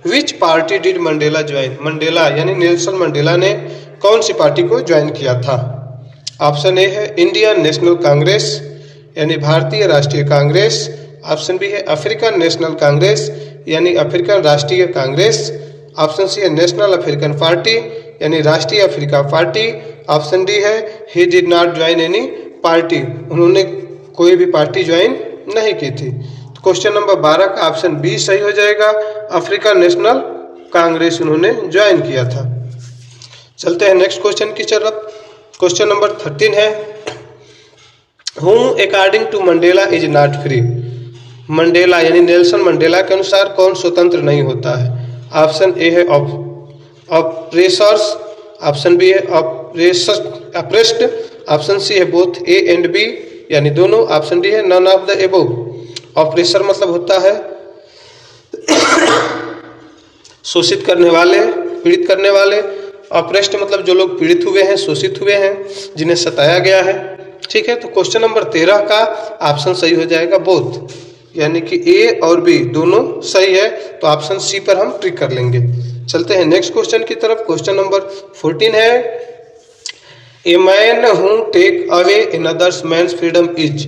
which party did Mandela join. Mandela यानी नेल्सन मंडेला ने कौन सी पार्टी को ज्वाइन किया था। ऑप्शन ए है इंडियन नेशनल कांग्रेस, यानी भारतीय राष्ट्रीय कांग्रेस। ऑप्शन बी है अफ्रीकन नेशनल कांग्रेस, यानी अफ्रीकन राष्ट्रीय कांग्रेस। ऑप्शन सी है नेशनल अफ्रीकन पार्टी, यानी राष्ट्रीय अफ्रीका पार्टी। ऑप्शन डी है he did not join any party, उन्होंने कोई भी पार्टी ज्वाइन नहीं की थी। तो क्वेश्चन नंबर 12 का ऑप्शन बी सही हो जाएगा, अफ्रीकन नेशनल कांग्रेस उन्होंने ज्वाइन किया था। चलते हैं नेक्स्ट क्वेश्चन की तरफ। क्वेश्चन नंबर 13 है, whom according to Mandela is not free. Mandela यानी नेल्सन मंडेला के अनुसार कौन स्वतंत्र नहीं होता है। ऑप्शन ए है ऑपरेसर्स, ऑप्शन बी है अप्रेस्ड, ऑप्शन सी है बोथ ए एंड बी, यानी दोनों। ऑप्शन डी है none of the above. Oppressor मतलब होता है शोषित करने वाले, पीड़ित करने वाले। ऑपरेस्ड मतलब जो लोग पीड़ित हुए हैं, शोषित हुए हैं, जिन्हें सताया गया है। ठीक है, तो क्वेश्चन नंबर 13 का ऑप्शन सही हो जाएगा बोथ, यानी कि ए और बी दोनों सही है, तो ऑप्शन सी पर हम टिक कर लेंगे। चलते हैं नेक्स्ट क्वेश्चन की तरफ। क्वेश्चन नंबर 14 है, a man who take away another's man's freedom is.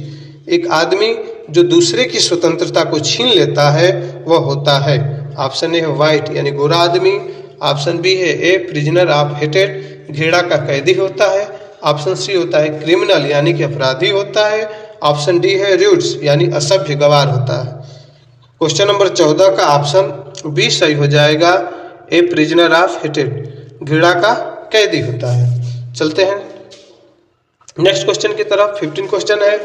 एक आदमी जो दूसरे की स्वतंत्रता को छीन लेता है वह होता है। ऑप्शन ए है व्हाइट, यानी गोरा आदमी। ऑप्शन बी है ए प्रिजनर ऑफ हेटेड, घृणा का कैदी होता है। ऑप्शन सी होता है क्रिमिनल, यानी कि अपराधी होता है। ऑप्शन डी है रूड्स, यानी असभ्य, गवार होता है। क्वेश्चन नंबर 14 का ऑप्शन बी सही हो जाएगा, ए प्रिजनर ऑफ हेटेड, घृणा का कैदी होता है। चलते हैं नेक्स्ट क्वेश्चन की तरफ 15 क्वेश्चन है,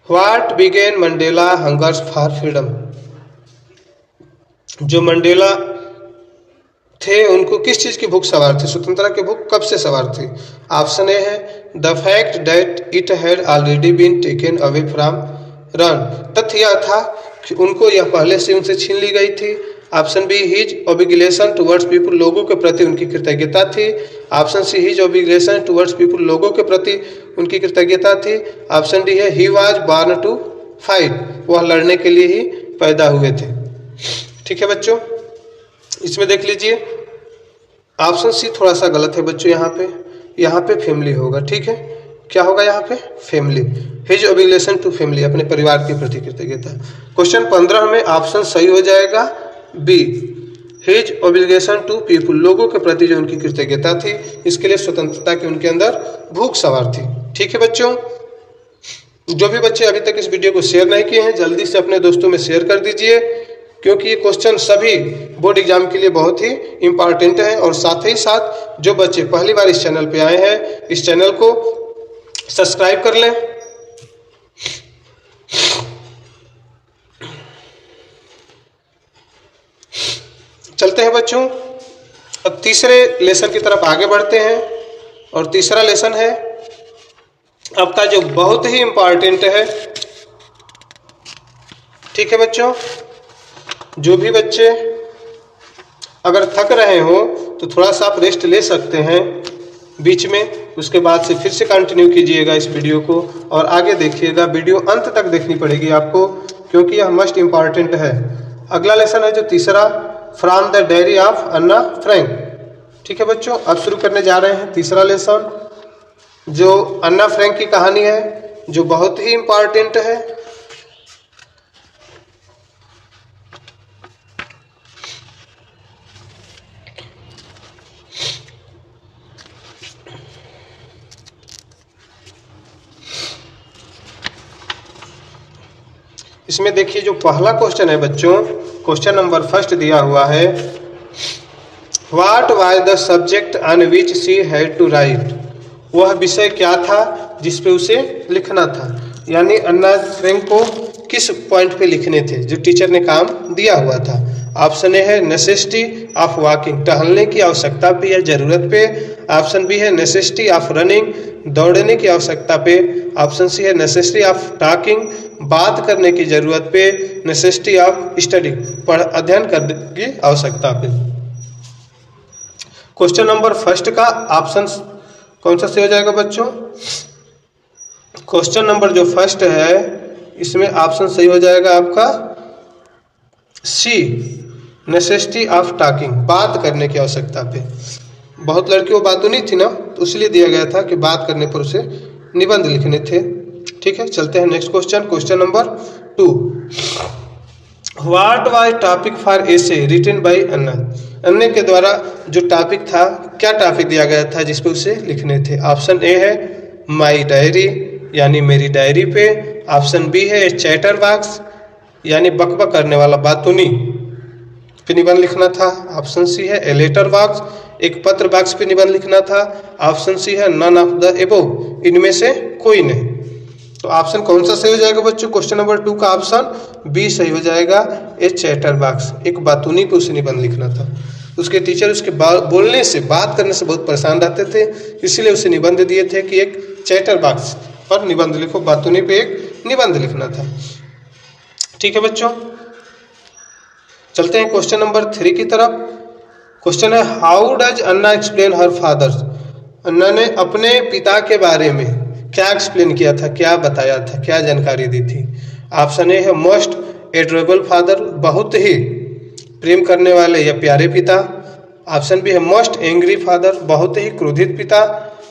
what began Mandela hungers for freedom. जो मंडेला थे उनको किस चीज की भूख सवार थी, स्वतंत्रता की भूख कब से सवार थी। ऑप्शन ए है the fact that it had already been taken away from run, तथ्य यह था कि उनको यह पहले से उनसे छीन ली गई थी। Option B his obligation towards people, लोगों के प्रति उनकी कृतज्ञता थी। Option C his obligation towards people, लोगों के प्रति उनकी कृतज्ञता थी। ऑप्शन डी है he was born to fight, वह लड़ने के लिए ही पैदा हुए थे। ठीक है बच्चों, इसमें देख लीजिए ऑप्शन सी थोड़ा सा गलत है बच्चों, यहाँ पे फैमिली होगा। ठीक है, क्या होगा यहाँ पे, family. His obligation to family, अपने परिवार के प्रति कृतज्ञता। क्वेश्चन 15 में ऑप्शन सही हो जाएगा B, his obligation to people, लोगों के प्रति जो उनकी कृतज्ञता थी, इसके लिए स्वतंत्रता की उनके अंदर भूख सवार थी। ठीक है बच्चों, जो भी बच्चे अभी तक इस वीडियो को शेयर नहीं किए हैं जल्दी से अपने दोस्तों में शेयर कर दीजिए, क्योंकि ये क्वेश्चन सभी बोर्ड एग्जाम के लिए बहुत ही इंपॉर्टेंट है। और साथ ही साथ जो बच्चे पहली बार इस चैनल पे आए हैं, इस चैनल को सब्सक्राइब कर लें। चलते हैं बच्चों, अब तीसरे लेसन की तरफ आगे बढ़ते हैं। और तीसरा लेसन है आपका जो बहुत ही इंपॉर्टेंट है। ठीक है बच्चों, जो भी बच्चे अगर थक रहे हो तो थोड़ा सा आप रेस्ट ले सकते हैं बीच में, उसके बाद से फिर से कंटिन्यू कीजिएगा इस वीडियो को और आगे देखिएगा। वीडियो अंत तक देखनी पड़ेगी आपको, क्योंकि यह मोस्ट इम्पॉर्टेंट है। अगला लेसन है जो तीसरा, from the diary of Anna Frank. ठीक है बच्चों, अब शुरू करने जा रहे हैं तीसरा लेसन, जो अन्ना फ्रैंक की कहानी है, जो बहुत ही इम्पॉर्टेंट है। इसमें देखिए जो पहला क्वेश्चन है बच्चों, क्वेश्चन नंबर फर्स्ट दिया हुआ है, what was the subject on which she had to write. वह विषय क्या था जिस पे उसे लिखना था, यानी अन्ना फ्रैंक को किस पॉइंट पे लिखने थे जो टीचर ने काम दिया हुआ था। ऑप्शन ए है नेसेसिटी ऑफ वॉकिंग, टहलने की आवश्यकता पे या जरूरत पे। ऑप्शन बी है नेसेसिटी ऑफ रनिंग, दौड़ने की आवश्यकता पे। ऑप्शन सी है नेसेसिटी ऑफ टॉकिंग, बात करने की जरूरत पे। नेसेसिटी ऑफ स्टडी, अध्ययन करने की आवश्यकता पे। क्वेश्चन नंबर फर्स्ट का ऑप्शन कौन सा सही हो जाएगा बच्चों, क्वेश्चन नंबर जो फर्स्ट है इसमें ऑप्शन सही हो जाएगा आपका सी, नेसेसिटी ऑफ टॉकिंग, बात करने की आवश्यकता पे। बहुत लड़कियों बातों नहीं थी ना, तो इसलिए दिया गया था कि बात करने पर उसे निबंध लिखने थे। ठीक है, चलते हैं next question, question number 2, what was topic for essay written by Anna. Anna के द्वारा जो टॉपिक था, क्या टॉपिक दिया गया था जिस पे उसे लिखने थे। ऑप्शन ए है माई डायरी, यानी मेरी डायरी पे। ऑप्शन बी है चैटर बॉक्स, यानी बकबक करने वाला बातूनी पे निबंध लिखना था। ऑप्शन सी है ए लेटर बॉक्स, एक पत्र बॉक्स पे निबंध लिखना था। ऑप्शन सी है नन ऑफ द एबोव, इनमें से कोई नहीं। तो ऑप्शन कौन सा सही हो जाएगा बच्चों, क्वेश्चन नंबर 2 का ऑप्शन बी सही हो जाएगा, ए चैटर बॉक्स, एक बातूनी पे उसे निबंध लिखना था। उसके टीचर उसके बोलने से, बात करने से बहुत परेशान रहते थे, इसलिए उसे निबंध दिए थे कि एक चैटर बॉक्स पर निबंध लिखो, बातूनी पे एक निबंध लिखना था। ठीक है बच्चों, चलते हैं क्वेश्चन नंबर 3 की तरफ। क्वेश्चन है how does Anna explain her fathers. Anna ने अपने पिता के बारे में क्या एक्सप्लेन किया था, क्या बताया था, क्या जानकारी दी थी। ऑप्शन ए है मोस्ट एडोरेबल फादर, बहुत ही प्रेम करने वाले या प्यारे पिता। ऑप्शन बी है मोस्ट एंग्री फादर, बहुत ही क्रोधित पिता।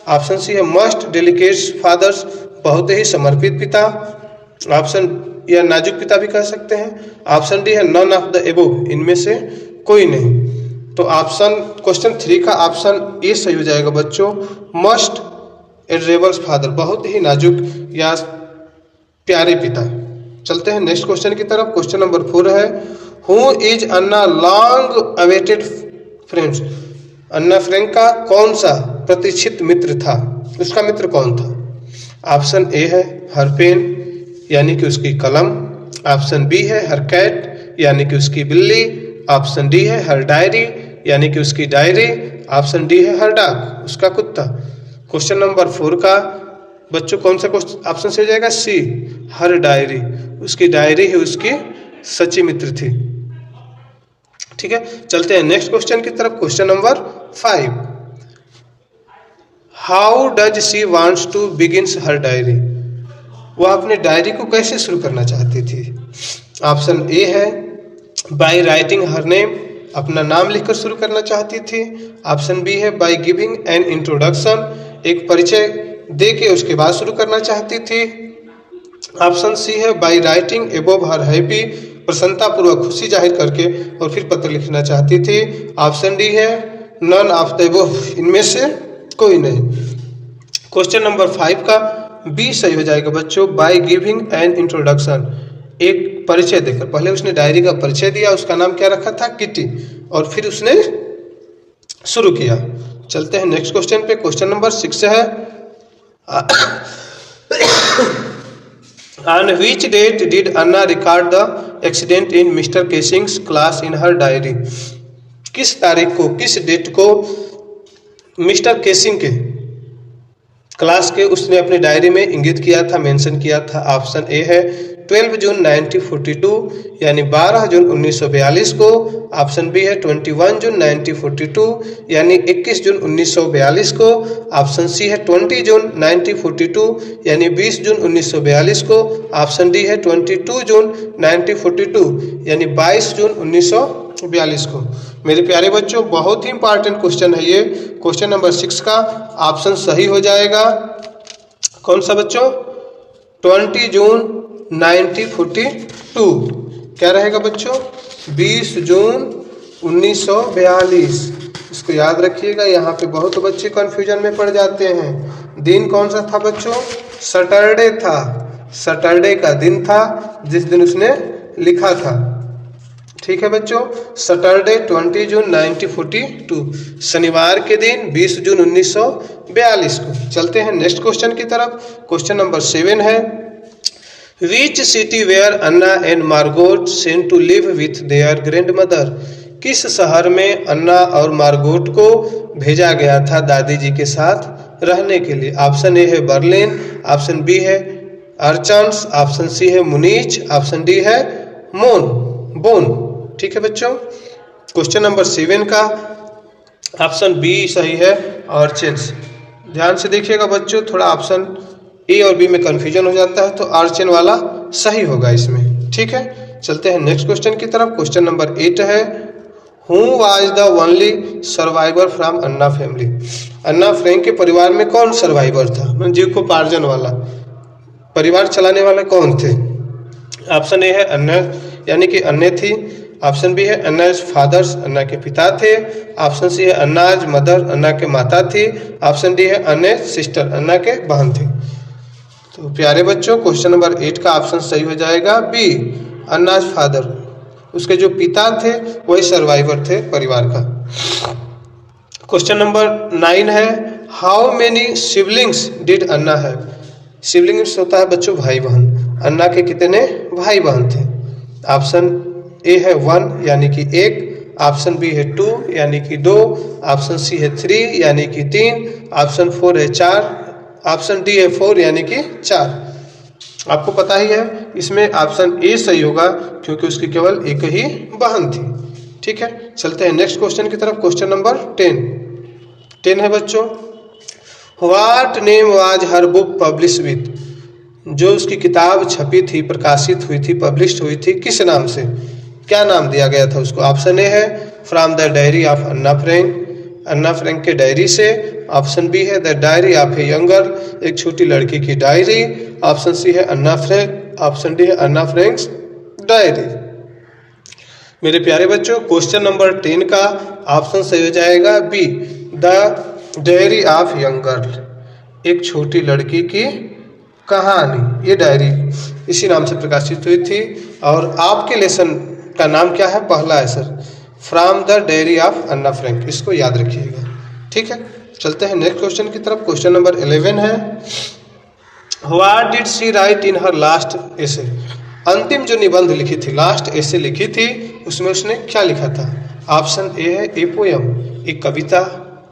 ऑप्शन सी है मोस्ट डेलिकेट फादर्स, बहुत ही समर्पित पिता। ऑप्शन या नाजुक पिता भी कह सकते हैं। ऑप्शन डी है नन ऑफ द एबोव, इनमें से कोई नहीं। तो ऑप्शन क्वेश्चन 3 का ऑप्शन ए सही हो जाएगा बच्चों, मोस्ट एडोरेबल फादर, बहुत ही नाजुक या प्यारे पिता। चलते हैं नेक्स्ट क्वेश्चन की तरफ। क्वेश्चन नंबर 4 है who is Anna long awaited friends. Anna Frank का कौन सा प्रतिष्ठित मित्र था, उसका मित्र कौन था? ऑप्शन ए है हर पेन यानी कि उसकी कलम, ऑप्शन बी है हर कैट यानी कि उसकी बिल्ली, ऑप्शन डी है हर डायरी यानी कि उसकी डायरी, ऑप्शन डी है हर डॉग, उसका कुत्ता। क्वेश्चन नंबर 4 का बच्चों कौन सा ऑप्शन से हो जाएगा? सी, हर डायरी, उसकी डायरी ही उसकी सच्ची मित्र थी। ठीक है, चलते हैं नेक्स्ट क्वेश्चन की तरफ। Question number 5, how does she wants to begins her diary? वह अपने डायरी को कैसे शुरू करना चाहती थी? ऑप्शन ए है बाय राइटिंग हर नेम, अपना नाम लिखकर शुरू करना चाहती थी। ऑप्शन बी है बाय गिविंग एन इंट्रोडक्शन, एक परिचय दे के उसके बाद शुरू करना चाहती थी। ऑप्शन सी है by writing above her happy, प्रसन्नता पूर्वक खुशी जाहिर करके और फिर पत्र लिखना चाहती थी। ऑप्शन डी है नन ऑफ द एबोव, इनमें से कोई नहीं। क्वेश्चन नंबर 5 का बी सही हो जाएगा बच्चों, बाय गिविंग एन इंट्रोडक्शन, एक परिचय देकर। पहले उसने डायरी का परिचय दिया, उसका नाम क्या रखा था? किटी, और फिर उसने शुरू किया। चलते हैं नेक्स्ट क्वेश्चन पे। क्वेश्चन नंबर 6 है on which date did Anna record the accident in Mr Keesing's class in her diary? किस तारीख को, किस डेट को मिस्टर केसिंग के क्लास के उसने अपनी डायरी में इंगित किया था, मेंशन किया था? ऑप्शन ए है 12 जून 1942 यानी 12 जून 1942 को। ऑप्शन बी है 21 जून 1942 यानी 21 जून 1942 को। ऑप्शन सी है 20 जून 1942 यानी 20 जून 1942 को। ऑप्शन डी है 22 जून 1942 यानी 22 जून 1942 को। मेरे प्यारे बच्चों, बहुत ही इंपॉर्टेंट क्वेश्चन है ये। क्वेश्चन नंबर 6 का ऑप्शन सही हो जाएगा कौन सा बच्चों? 20 जून 1942 क्या रहेगा बच्चों? 20 जून 1942। इसको याद रखिएगा, यहाँ पे बहुत बच्चे कंफ्यूजन में पड़ जाते हैं। दिन कौन सा था बच्चों? सैटरडे था, सैटरडे का दिन था जिस दिन उसने लिखा था। ठीक है बच्चों, सैटरडे 20 जून 1942, शनिवार के दिन 20 जून 1942 को। चलते हैं नेक्स्ट क्वेश्चन की तरफ। क्वेश्चन नंबर 7 है which city where Anna and Margot sent to live with their grand mother? किस शहर में अन्ना और मार्गोट को भेजा गया था दादी जी के साथ रहने के लिए? ऑप्शन ए है बर्लिन, ऑप्शन बी है अर्चन्स, ऑप्शन सी है मुनीच, ऑप्शन डी है बोन। ठीक है बच्चों, क्वेश्चन नंबर 7 का ऑप्शन बी सही है, अर्चेंस। ध्यान से देखिएगा बच्चों, थोड़ा ऑप्शन ए और बी में कंफ्यूजन हो जाता है, तो अर्चेन वाला सही होगा इसमें। ठीक है, चलते हैं नेक्स्ट क्वेश्चन की तरफ। क्वेश्चन नंबर 8 है who was the only survivor from Anna family? Anna Frank के परिवार में कौन सर्वाइवर था? मतलब जीविकोपार्जन वाला, परिवार चलाने वाले कौन थे? ऑप्शन ए है अन्ना यानी कि अन्य थी। ऑप्शन बी है अन्नाज फादर्स, अन्ना के पिता थे। ऑप्शन सी है अन्नाज मदर, अन्ना के माता थी। ऑप्शन डी है अन्य सिस्टर, अन्ना के बहन थी। तो प्यारे बच्चों, क्वेश्चन नंबर 8 का ऑप्शन सही हो जाएगा बी, अन्नाज फादर। उसके जो पिता थे वही सर्वाइवर थे परिवार का। क्वेश्चन नंबर 9 है how many siblings did Anna have? Siblings होता है बच्चों भाई बहन। अन्ना के कितने भाई बहन थे? ऑप्शन ए है 1 यानी कि 1, ऑप्शन बी है 2 यानी कि 2, ऑप्शन सी है 3 यानी कि 3, ऑप्शन 4 है 4, ऑप्शन डी है 4 यानी कि 4। आपको पता ही है इसमें ऑप्शन ए सही होगा क्योंकि उसकी केवल एक ही बहन थी। ठीक है, चलते हैं नेक्स्ट क्वेश्चन की तरफ। क्वेश्चन नंबर 10 है बच्चों what name was her book publish with? जो उसकी किताब छपी थी, प्रकाशित हुई थी, पब्लिश हुई थी, किस नाम से, क्या नाम दिया गया था उसको? ऑप्शन ए है from the diary of Anna Frank, Anna Frank के डायरी से। ऑप्शन बी है the diary of a young girl, एक छोटी लड़की की डायरी। ऑप्शन सी है अन्ना फ्रैंक, ऑप्शन डी है अन्ना फ्रैंक्स डायरी। मेरे प्यारे बच्चों, क्वेश्चन नंबर 10 का ऑप्शन सही हो जाएगा B, the diary of young girl, एक छोटी लड़की की कहानी। ये डायरी इसी नाम से प्रकाशित हुई थी। और आपके लेसन का नाम क्या है? पहला है sir from the diary of Anna Frank, इसको याद रखिएगा। ठीक है, चलते हैं नेक्स्ट क्वेश्चन की तरफ। क्वेश्चन नंबर 11 है, what did she write in her last essay. अंतिम जो निबंध लिखी थी, लास्ट एसे लिखी थी, उसमें उसने क्या लिखा था। ऑप्शन ए है ए पोयम, एक कविता।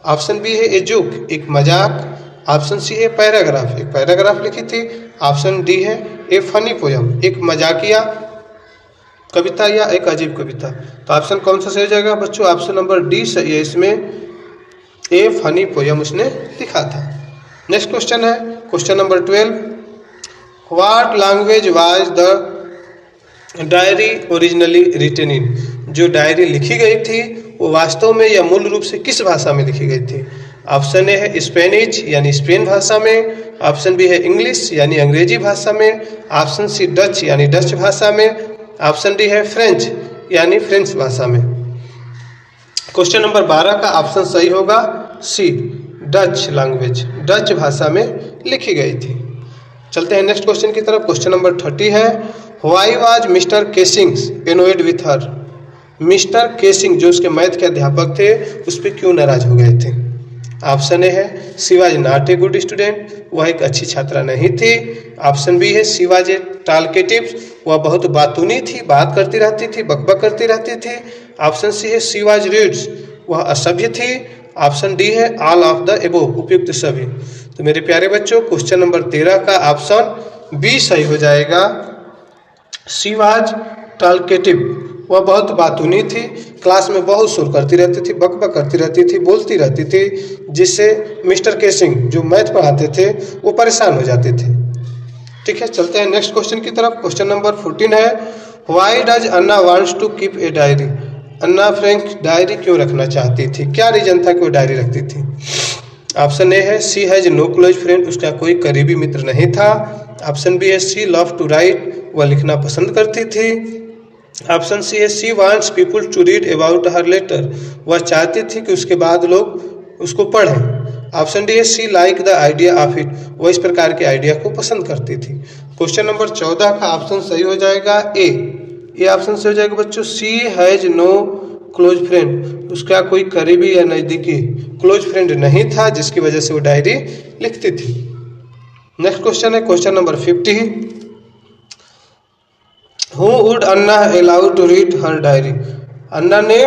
ऑप्शन बी है ए जोक, एक मजाक। ऑप्शन सी है पैराग्राफ, एक पैराग्राफ लिखी थी। ऑप्शन डी है ए फनी पोयम, एक मजाकिया कविता या एक अजीब कविता। तो ऑप्शन कौन सा सही हो जाएगा बच्चों? ऑप्शन नंबर डी सही है, इसमें ए फनी पोयम उसने लिखा था। नेक्स्ट क्वेश्चन है question number 12, what language was the diary originally written in. जो डायरी लिखी गई थी वो वास्तव में या मूल रूप से किस भाषा में लिखी गई थी। ऑप्शन ए है स्पेनिश यानी स्पेन भाषा में। ऑप्शन बी है इंग्लिश यानी अंग्रेजी भाषा में। ऑप्शन सी डच यानी डच भाषा में। ऑप्शन डी है फ्रेंच यानी फ्रेंच भाषा में। क्वेश्चन नंबर 12 का ऑप्शन सही होगा सी, डच लैंग्वेज, डच भाषा में लिखी गई थी। चलते हैं नेक्स्ट क्वेश्चन की तरफ। क्वेश्चन नंबर 30 है, why was Mister Keesings annoyed with her. Mister Keesing जो उसके मैथ के अध्यापक थे उस पर क्यों नाराज हो गए थे। ऑप्शन ए है she was not a good student, वह एक अच्छी छात्रा नहीं थी। ऑप्शन बी है शी वाज ए टॉल्केटिव, वह बहुत बातूनी थी, बात करती रहती थी, बकबक करती रहती थी। ऑप्शन सी है शी वाज रूड, वह असभ्य थी। ऑप्शन डी है ऑल ऑफ द एबोव, उपयुक्त सभी। तो मेरे प्यारे बच्चों क्वेश्चन नंबर 13 का ऑप्शन बी सही हो जाएगा, शी वाज टॉल्केटिव, वह बहुत बातूनी थी, क्लास में बहुत शोर करती रहती थी, बकबक करती रहती थी, बोलती रहती थी, जिससे मिस्टर केसिंग जो मैथ पढ़ाते थे वो परेशान हो जाते थे। ठीक है, चलते हैं नेक्स्ट क्वेश्चन की तरफ। क्वेश्चन नंबर 14 है, why does Anna wants to keep a diary. Anna Frank diary क्यों रखना चाहती थी, क्या रीजन था कि वो डायरी रखती थी। ऑप्शन ए है सी हैज नो क्लोज फ्रेंड, उसका कोई करीबी मित्र नहीं था। ऑप्शन बी है सी लव टू राइट, वह लिखना पसंद करती थी। ऑप्शन सी है she wants people to read about her letter, वह चाहती थी कि उसके बाद लोग उसको पढ़ें। ऑप्शन डी है see like the idea of it, वह इस प्रकार के आइडिया को पसंद करती थी। क्वेश्चन नंबर 14 का ऑप्शन सही हो जाएगा ए, ये ऑप्शन सही हो जाएगा बच्चों, सी हैज नो क्लोज फ्रेंड, उसका कोई करीबी या नज़दीकी क्लोज फ्रेंड नहीं था जिसकी वजह से वो डायरी लिखती थी। नेक्स्ट क्वेश्चन है question number 50, who would Anna allow to read her diary. Anna ने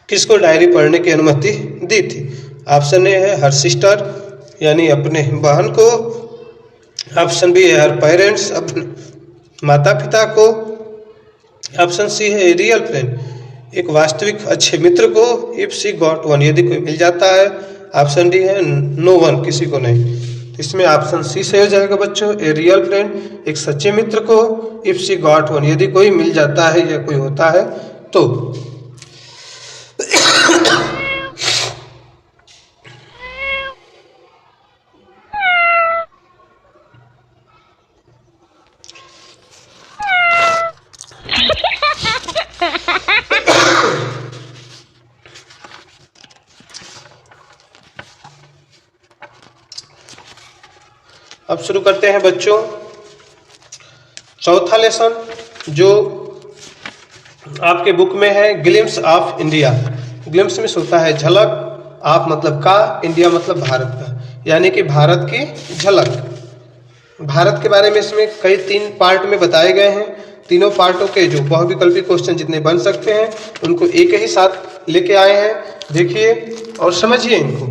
किसको डायरी पढ़ने की अनुमति दी थी। ऑप्शन ए है हर सिस्टर यानी अपने बहन को। ऑप्शन बी है हर पेरेंट्स, अपने माता पिता को। ऑप्शन सी है रियल फ्रेंड, एक वास्तविक अच्छे मित्र को। इफ सी गॉट वन, यदि कोई मिल जाता है। ऑप्शन डी है नो वन, किसी को नहीं। इसमें ऑप्शन सी सही हो जाएगा बच्चों, ए रियल फ्रेंड, एक सच्चे मित्र को। इफ सी गॉट वन, यदि कोई मिल जाता है या कोई होता है तो। अब शुरू करते हैं बच्चों चौथा लेसन जो आपके बुक में है, ग्लिम्स ऑफ इंडिया। ग्लिम्स में होता है झलक, ऑफ मतलब का, इंडिया मतलब भारत का, यानी कि भारत की झलक। भारत के बारे में इसमें कई 3 पार्ट में बताए गए हैं। तीनों पार्टों के जो बहुविकल्पी क्वेश्चन जितने बन सकते हैं उनको एक ही साथ लेके आए हैं। देखिए और समझिए इनको।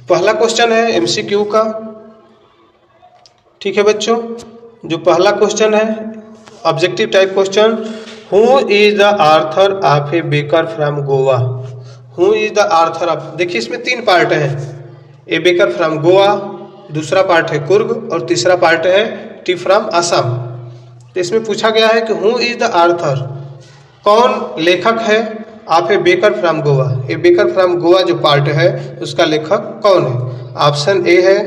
पहला क्वेश्चन है एमसीक्यू का। ठीक है बच्चों, जो पहला क्वेश्चन है objective type question, who is the Arthur of A baker from Goa. Who is the Arthur of, देखिए इसमें 3 पार्ट हैं, ए बेकर फ्रॉम गोवा, दूसरा पार्ट है कुर्ग और तीसरा पार्ट है टी फ्रॉम असम। तो इसमें पूछा गया है कि हु इज द आर्थर, कौन लेखक है of A baker from Goa. A baker from Goa जो पार्ट है उसका लेखक कौन है। ऑप्शन ए है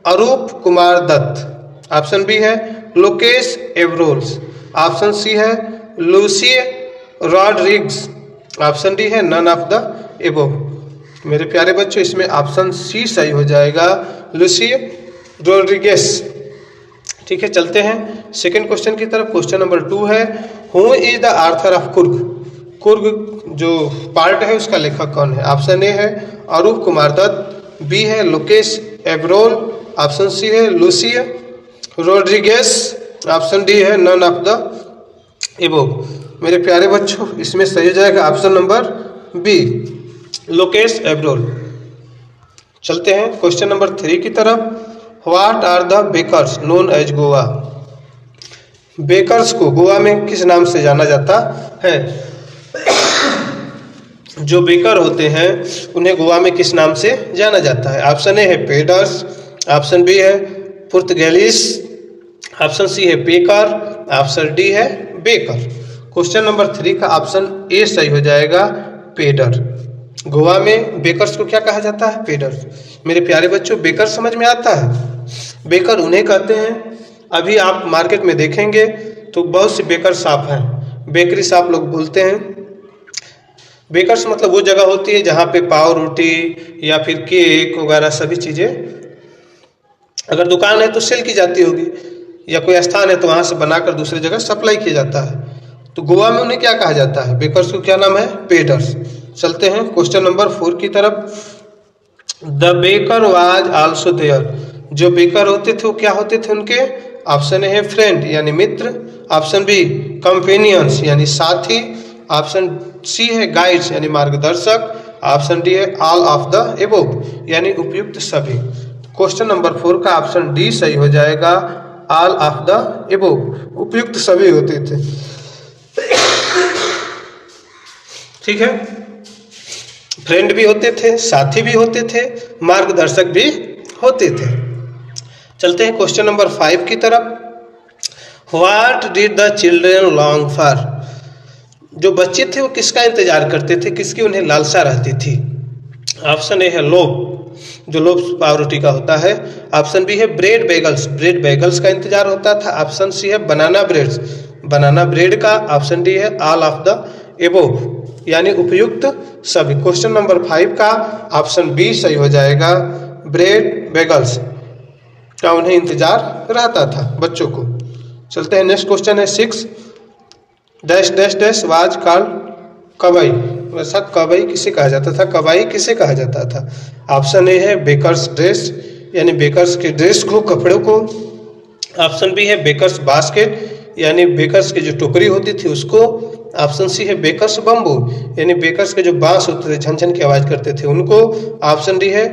अरूप कुमार दत्त। ऑप्शन बी है लोकेश एवरोल्स। ऑप्शन सी है लूसिए रॉड्रिग्स। ऑप्शन डी है नन ऑफ द एबोव। मेरे प्यारे बच्चों इसमें ऑप्शन सी सही हो जाएगा, लूसिए रॉड्रिगेस। ठीक है, चलते हैं सेकंड क्वेश्चन की तरफ। क्वेश्चन नंबर 2 है, who is the Arthur of Coorg. Coorg जो पार्ट है उसका लेखक कौन है। ऑप्शन ए है अरूप कुमार दत्त, बी है लोकेश एब्रोल, ऑप्शन सी है लूसिया रोड्रिगेस, ऑप्शन डी है नन ऑफ द एबोव। मेरे प्यारे बच्चों, इसमें सही हो जाएगा option number B, Lokesh Abrol. चलते हैं क्वेश्चन नंबर 3 की तरफ। What are the bakers known as Goa? Bakers को गोवा में किस नाम से जाना जाता है? जो बेकर होते हैं उन्हें गोवा में किस नाम से जाना जाता है? ऑप्शन ए है पेडर्स, ऑप्शन बी है पुर्तगेलिस, ऑप्शन सी है पेकर, ऑप्शन डी है बेकर। क्वेश्चन नंबर 3 का ऑप्शन ए सही हो जाएगा, पेडर। गोवा में बेकर्स को क्या कहा जाता है? पेडर्स। मेरे प्यारे बच्चों, बेकर समझ में आता है? बेकर उन्हें कहते हैं, अभी आप मार्केट में देखेंगे तो बहुत से बेकर शॉप हैं, बेकरी शॉप लोग बोलते हैं। बेकर्स मतलब वो जगह होती है जहाँ पे पाव रोटी या फिर केक वगैरह सभी चीज़ें, अगर दुकान है तो सेल की जाती होगी, या कोई स्थान है तो वहाँ से बनाकर दूसरी जगह सप्लाई किया जाता है। तो गोवा में उन्हें क्या कहा जाता है? बेकर्स को क्या नाम है? पेडर्स। चलते हैं क्वेश्चन नंबर 4 की तरफ। The baker was also there. जो बेकर होते थे वो क्या होते थे उनके? ऑप्शन ए है फ्रेंड यानी मित्र, ऑप्शन बी कंपेनियंस यानी साथी, ऑप्शन सी है गाइड्स यानी मार्गदर्शक, ऑप्शन डी है ऑल ऑफ द एबोव यानी उपयुक्त सभी। क्वेश्चन नंबर 4 का ऑप्शन डी सही हो जाएगा, ऑल ऑफ द एबोव, उपयुक्त सभी होते थे। ठीक है, फ्रेंड भी होते थे, साथी भी होते थे, मार्गदर्शक भी होते थे। चलते हैं क्वेश्चन नंबर 5 की तरफ। What did the children long for? जो बच्चे थे वो किसका इंतजार करते थे, किसकी उन्हें लालसा रहती थी? ऑप्शन ए है लोफ, जो लोफ पाव रोटी का होता है, ऑप्शन बी है ब्रेड बेगल्स, ब्रेड बेगल्स का इंतजार होता था, ऑप्शन सी है बनाना ब्रेड्स, बनाना ब्रेड का, ऑप्शन डी है ऑल ऑफ द एबोव यानी उपयुक्त सभी। क्वेश्चन नंबर 5 का ऑप्शन बी सही हो जाएगा, ब्रेड बेगल्स का उन्हें इंतजार रहता था बच्चों को। चलते हैं नेक्स्ट क्वेश्चन है 6। Dash dash dash was called Kabai. वैसा कबाई किसे कहा जाता था? कबाई किसे कहा जाता था? ऑप्शन ए है बेकर्स ड्रेस यानी बेकर्स के ड्रेस को, कपड़ों को, ऑप्शन बी है बेकर्स बास्केट यानी बेकर्स की जो टोकरी होती थी उसको, ऑप्शन सी है बेकर्स बम्बू यानी बेकर्स के जो बांस होते थे झनझन की आवाज करते थे उनको, ऑप्शन डी है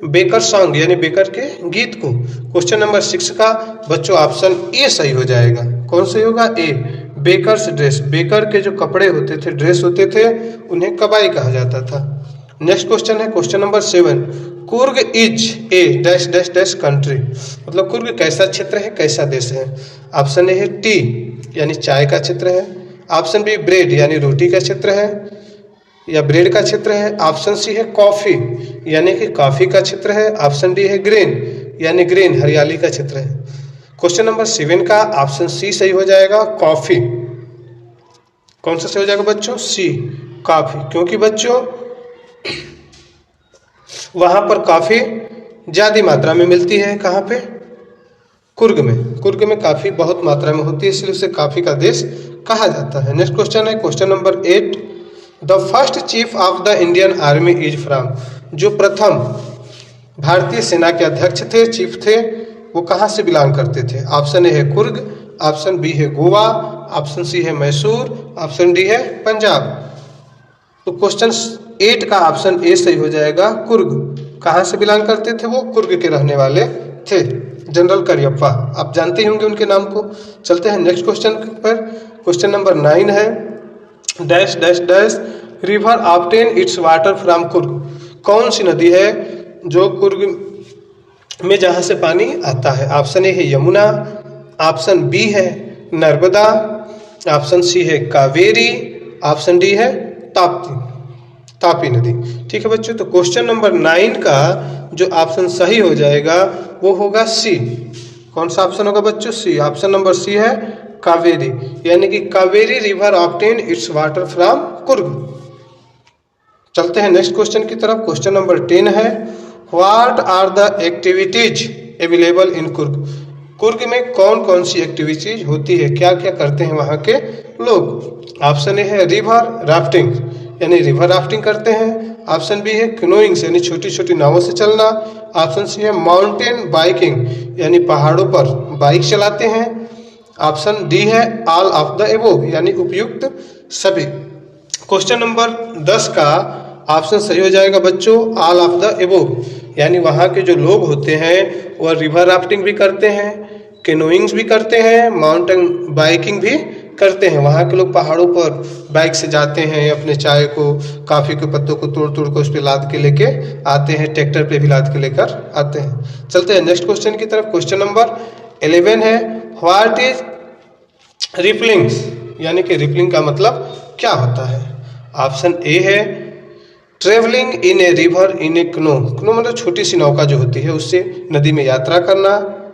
बेकर सॉन्ग यानी बेकर के गीत को। क्वेश्चन नंबर 6 का बच्चों ऑप्शन ए सही हो जाएगा। कौन सही होगा? ए, बेकर्स ड्रेस, बेकर के जो कपड़े होते थे, ड्रेस होते थे, उन्हें कबाई कहा जाता था। नेक्स्ट क्वेश्चन है question number 7। Coorg is a dash dash dash country. मतलब कुर्ग कैसा क्षेत्र है, कैसा देश है? ऑप्शन ए है टी यानी चाय का क्षेत्र है, ऑप्शन बी ब्रेड यानी रोटी का क्षेत्र है या ब्रेड का क्षेत्र है, ऑप्शन सी है कॉफी यानी कि कॉफी का क्षेत्र है, ऑप्शन डी है ग्रीन यानी ग्रीन हरियाली का क्षेत्र है। क्वेश्चन नंबर 7 का ऑप्शन सी सही हो जाएगा, कॉफी। कौन सा सही हो जाएगा बच्चों? सी, कॉफी, क्योंकि बच्चों वहां पर काफी ज्यादा मात्रा में मिलती है। कहाँ पे? कुर्ग में। कुर्ग में काफी बहुत मात्रा में होती है, इसलिए उसे काफी का देश कहा जाता है। नेक्स्ट क्वेश्चन है question number 8। The first chief of the Indian army is from. जो प्रथम भारतीय सेना के अध्यक्ष थे, चीफ थे, वो कहाँ से बिलोंग करते थे? ऑप्शन ए है कुर्ग, ऑप्शन बी है गोवा, ऑप्शन सी है मैसूर, ऑप्शन डी है पंजाब। तो क्वेश्चन 8 का ऑप्शन ए सही हो जाएगा, कुर्ग। कहाँ से बिलोंग करते थे वो? कुर्ग के रहने वाले थे। जनरल करियप्पा, आप जानते ही होंगे उनके नाम को। चलते हैं नेक्स्ट क्वेश्चन पर। क्वेश्चन नंबर 9 है dash dash dash river obtain it's water from Coorg. कौन सी नदी है जो कुर्ग में जहाँ से पानी आता है? ऑप्शन ए है यमुना, ऑप्शन बी है नर्मदा, ऑप्शन सी है कावेरी, ऑप्शन डी है तापी नदी। ठीक है बच्चों, तो क्वेश्चन नंबर 9 का जो ऑप्शन सही हो जाएगा वो होगा सी। कौन सा ऑप्शन होगा बच्चों? सी। ऑप्शन नंबर सी है कावेरी, यानी कि Kaveri river obtain it's water from Coorg. चलते हैं नेक्स्ट क्वेश्चन की तरफ। क्वेश्चन नंबर 10 है what are the activities available in Coorg. Coorg में कौन कौन सी एक्टिविटीज होती है, क्या क्या करते हैं वहाँ के लोग? ऑप्शन ए है रिवर राफ्टिंग यानी रिवर राफ्टिंग करते हैं, ऑप्शन बी है कैनोइंग यानी छोटी छोटी नावों से चलना। ऑप्शन सी है माउंटेन बाइकिंग यानी पहाड़ों पर बाइक चलाते हैं। ऑप्शन डी है ऑल ऑफ द एबोव यानी उपयुक्त सभी। क्वेश्चन नंबर 10 का ऑप्शन सही हो जाएगा बच्चों ऑल ऑफ द एबोव, यानी वहाँ के जो लोग होते हैं वह रिवर राफ्टिंग भी करते हैं, कैनोइंग्स भी करते हैं, माउंटेन बाइकिंग भी करते हैं। वहाँ के लोग पहाड़ों पर बाइक से जाते हैं, अपने चाय को कॉफ़ी के पत्तों को तोड़ तोड़ कर उस पर लाद के लेके आते हैं, ट्रैक्टर पे भी लाद के लेकर आते हैं। चलते हैं नेक्स्ट क्वेश्चन की तरफ। क्वेश्चन नंबर 11 है व्हाट इज रिपलिंग्स, यानी कि रिपलिंग का मतलब क्या होता है। ऑप्शन ए है travelling in a river in ए क्नो, क्नो मतलब छोटी सी नौका जो होती है उससे नदी में यात्रा करना।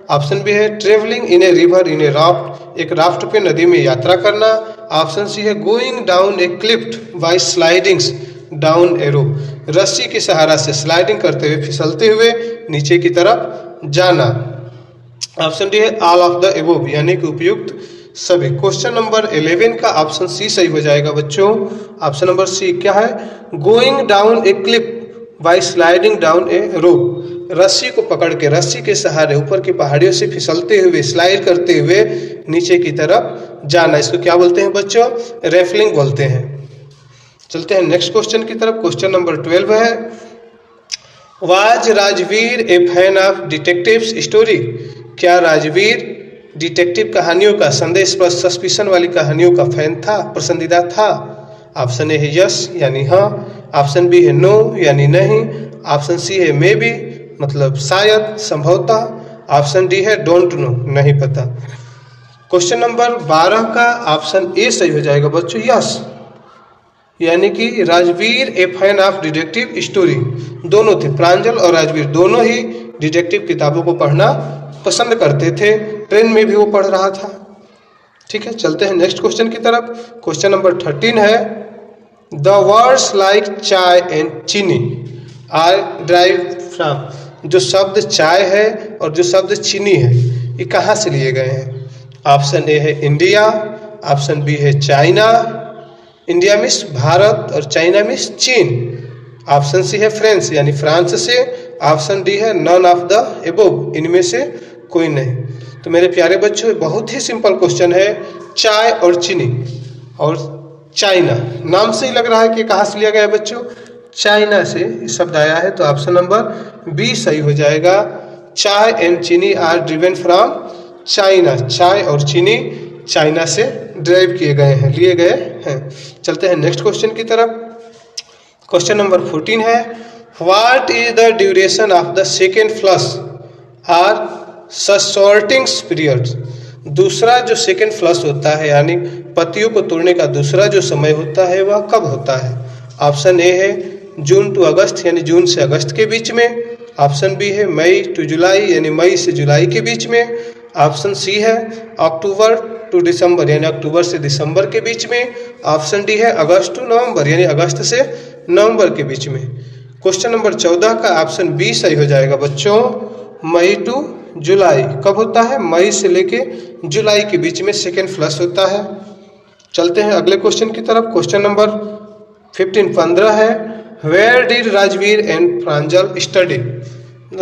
ऑप्शन बी है travelling in a river in A raft, एक राफ्ट पे नदी में यात्रा करना। ऑप्शन सी है गोइंग डाउन ए क्लिफ्ट बाय स्लाइडिंग्स डाउन ए रोप, रस्सी के सहारा से स्लाइडिंग करते हुए फिसलते हुए नीचे की तरफ जाना। ऑप्शन डी है ऑल ऑफ द एबोव यानी कि उपयुक्त सभी। क्वेश्चन नंबर 11 का ऑप्शन सी सही हो जाएगा बच्चों। ऑप्शन नंबर सी क्या है गोइंग डाउन ए क्लिफ बाय स्लाइडिंग डाउन ए रोप, रस्सी को पकड़ के रस्सी के सहारे ऊपर की पहाड़ियों से फिसलते हुए स्लाइड करते हुए नीचे की तरफ जाना, इसको क्या बोलते हैं बच्चों रेफलिंग बोलते हैं। चलते हैं नेक्स्ट क्वेश्चन की तरफ। क्वेश्चन नंबर 12 है was Rajveer A fan of detective story, क्या राजवीर डिटेक्टिव कहानियों का संदेश पर सस्पिशन वाली कहानियों का फैन था, पसंदीदा था। ऑप्शन ए है यस यानी हाँ, ऑप्शन बी है नो यानी नहीं, ऑप्शन सी है मे बी मतलब शायद संभवतः, ऑप्शन डी है डोंट नो नहीं पता। क्वेश्चन नंबर 12 का ऑप्शन ए सही हो जाएगा बच्चों यस, यानी कि राजवीर ए फैन ऑफ डिटेक्टिव स्टोरी, दोनों थे प्रांजल और राजवीर दोनों ही डिटेक्टिव किताबों को पढ़ना पसंद करते थे, ट्रेन में भी वो पढ़ रहा था। ठीक है, चलते हैं नेक्स्ट क्वेश्चन की तरफ। क्वेश्चन नंबर 13 है द वर्ड्स लाइक चाय एंड चीनी आर ड्राइव फ्रॉम, जो शब्द चाय है और जो शब्द चीनी है ये कहाँ से लिए गए हैं। ऑप्शन ए है इंडिया, ऑप्शन बी है चाइना, इंडिया मीन्स भारत और चाइना मीन्स चीन, ऑप्शन सी है फ्रांस यानी फ्रांस से, ऑप्शन डी है नन ऑफ द एबोव इनमें से कोई नहीं। तो मेरे प्यारे बच्चों बहुत ही सिंपल क्वेश्चन है, चाय और चीनी और चाइना, नाम से ही लग रहा है कि कहाँ से लिया गया है बच्चों चाइना से शब्द आया है, तो ऑप्शन नंबर बी सही हो जाएगा। चाय एंड चीनी आर ड्रिवन फ्रॉम चाइना, चाय और चीनी चाइना से ड्राइव किए गए हैं, लिए गए हैं। चलते हैं नेक्स्ट क्वेश्चन की तरफ। क्वेश्चन नंबर 14 है what is the duration of the second flush or sorting period, दूसरा जो सेकेंड फ्लश होता है यानी पत्तियों को तोड़ने का दूसरा जो समय होता है वह कब होता है। ऑप्शन ए है जून टू अगस्त यानी जून से अगस्त के बीच में, ऑप्शन बी है मई टू जुलाई यानी मई से जुलाई के बीच में, ऑप्शन सी है अक्टूबर टू दिसंबर यानी अक्टूबर से दिसंबर के बीच में, ऑप्शन डी है अगस्त टू नवंबर यानी अगस्त से नवंबर के बीच में। क्वेश्चन नंबर 14 का ऑप्शन बी सही हो जाएगा बच्चों, मई टू जुलाई कब होता है, मई से लेके जुलाई के बीच में सेकेंड फ्लश होता है। चलते हैं अगले क्वेश्चन की तरफ। क्वेश्चन नंबर 15 है where did Rajvir and Pranjal study,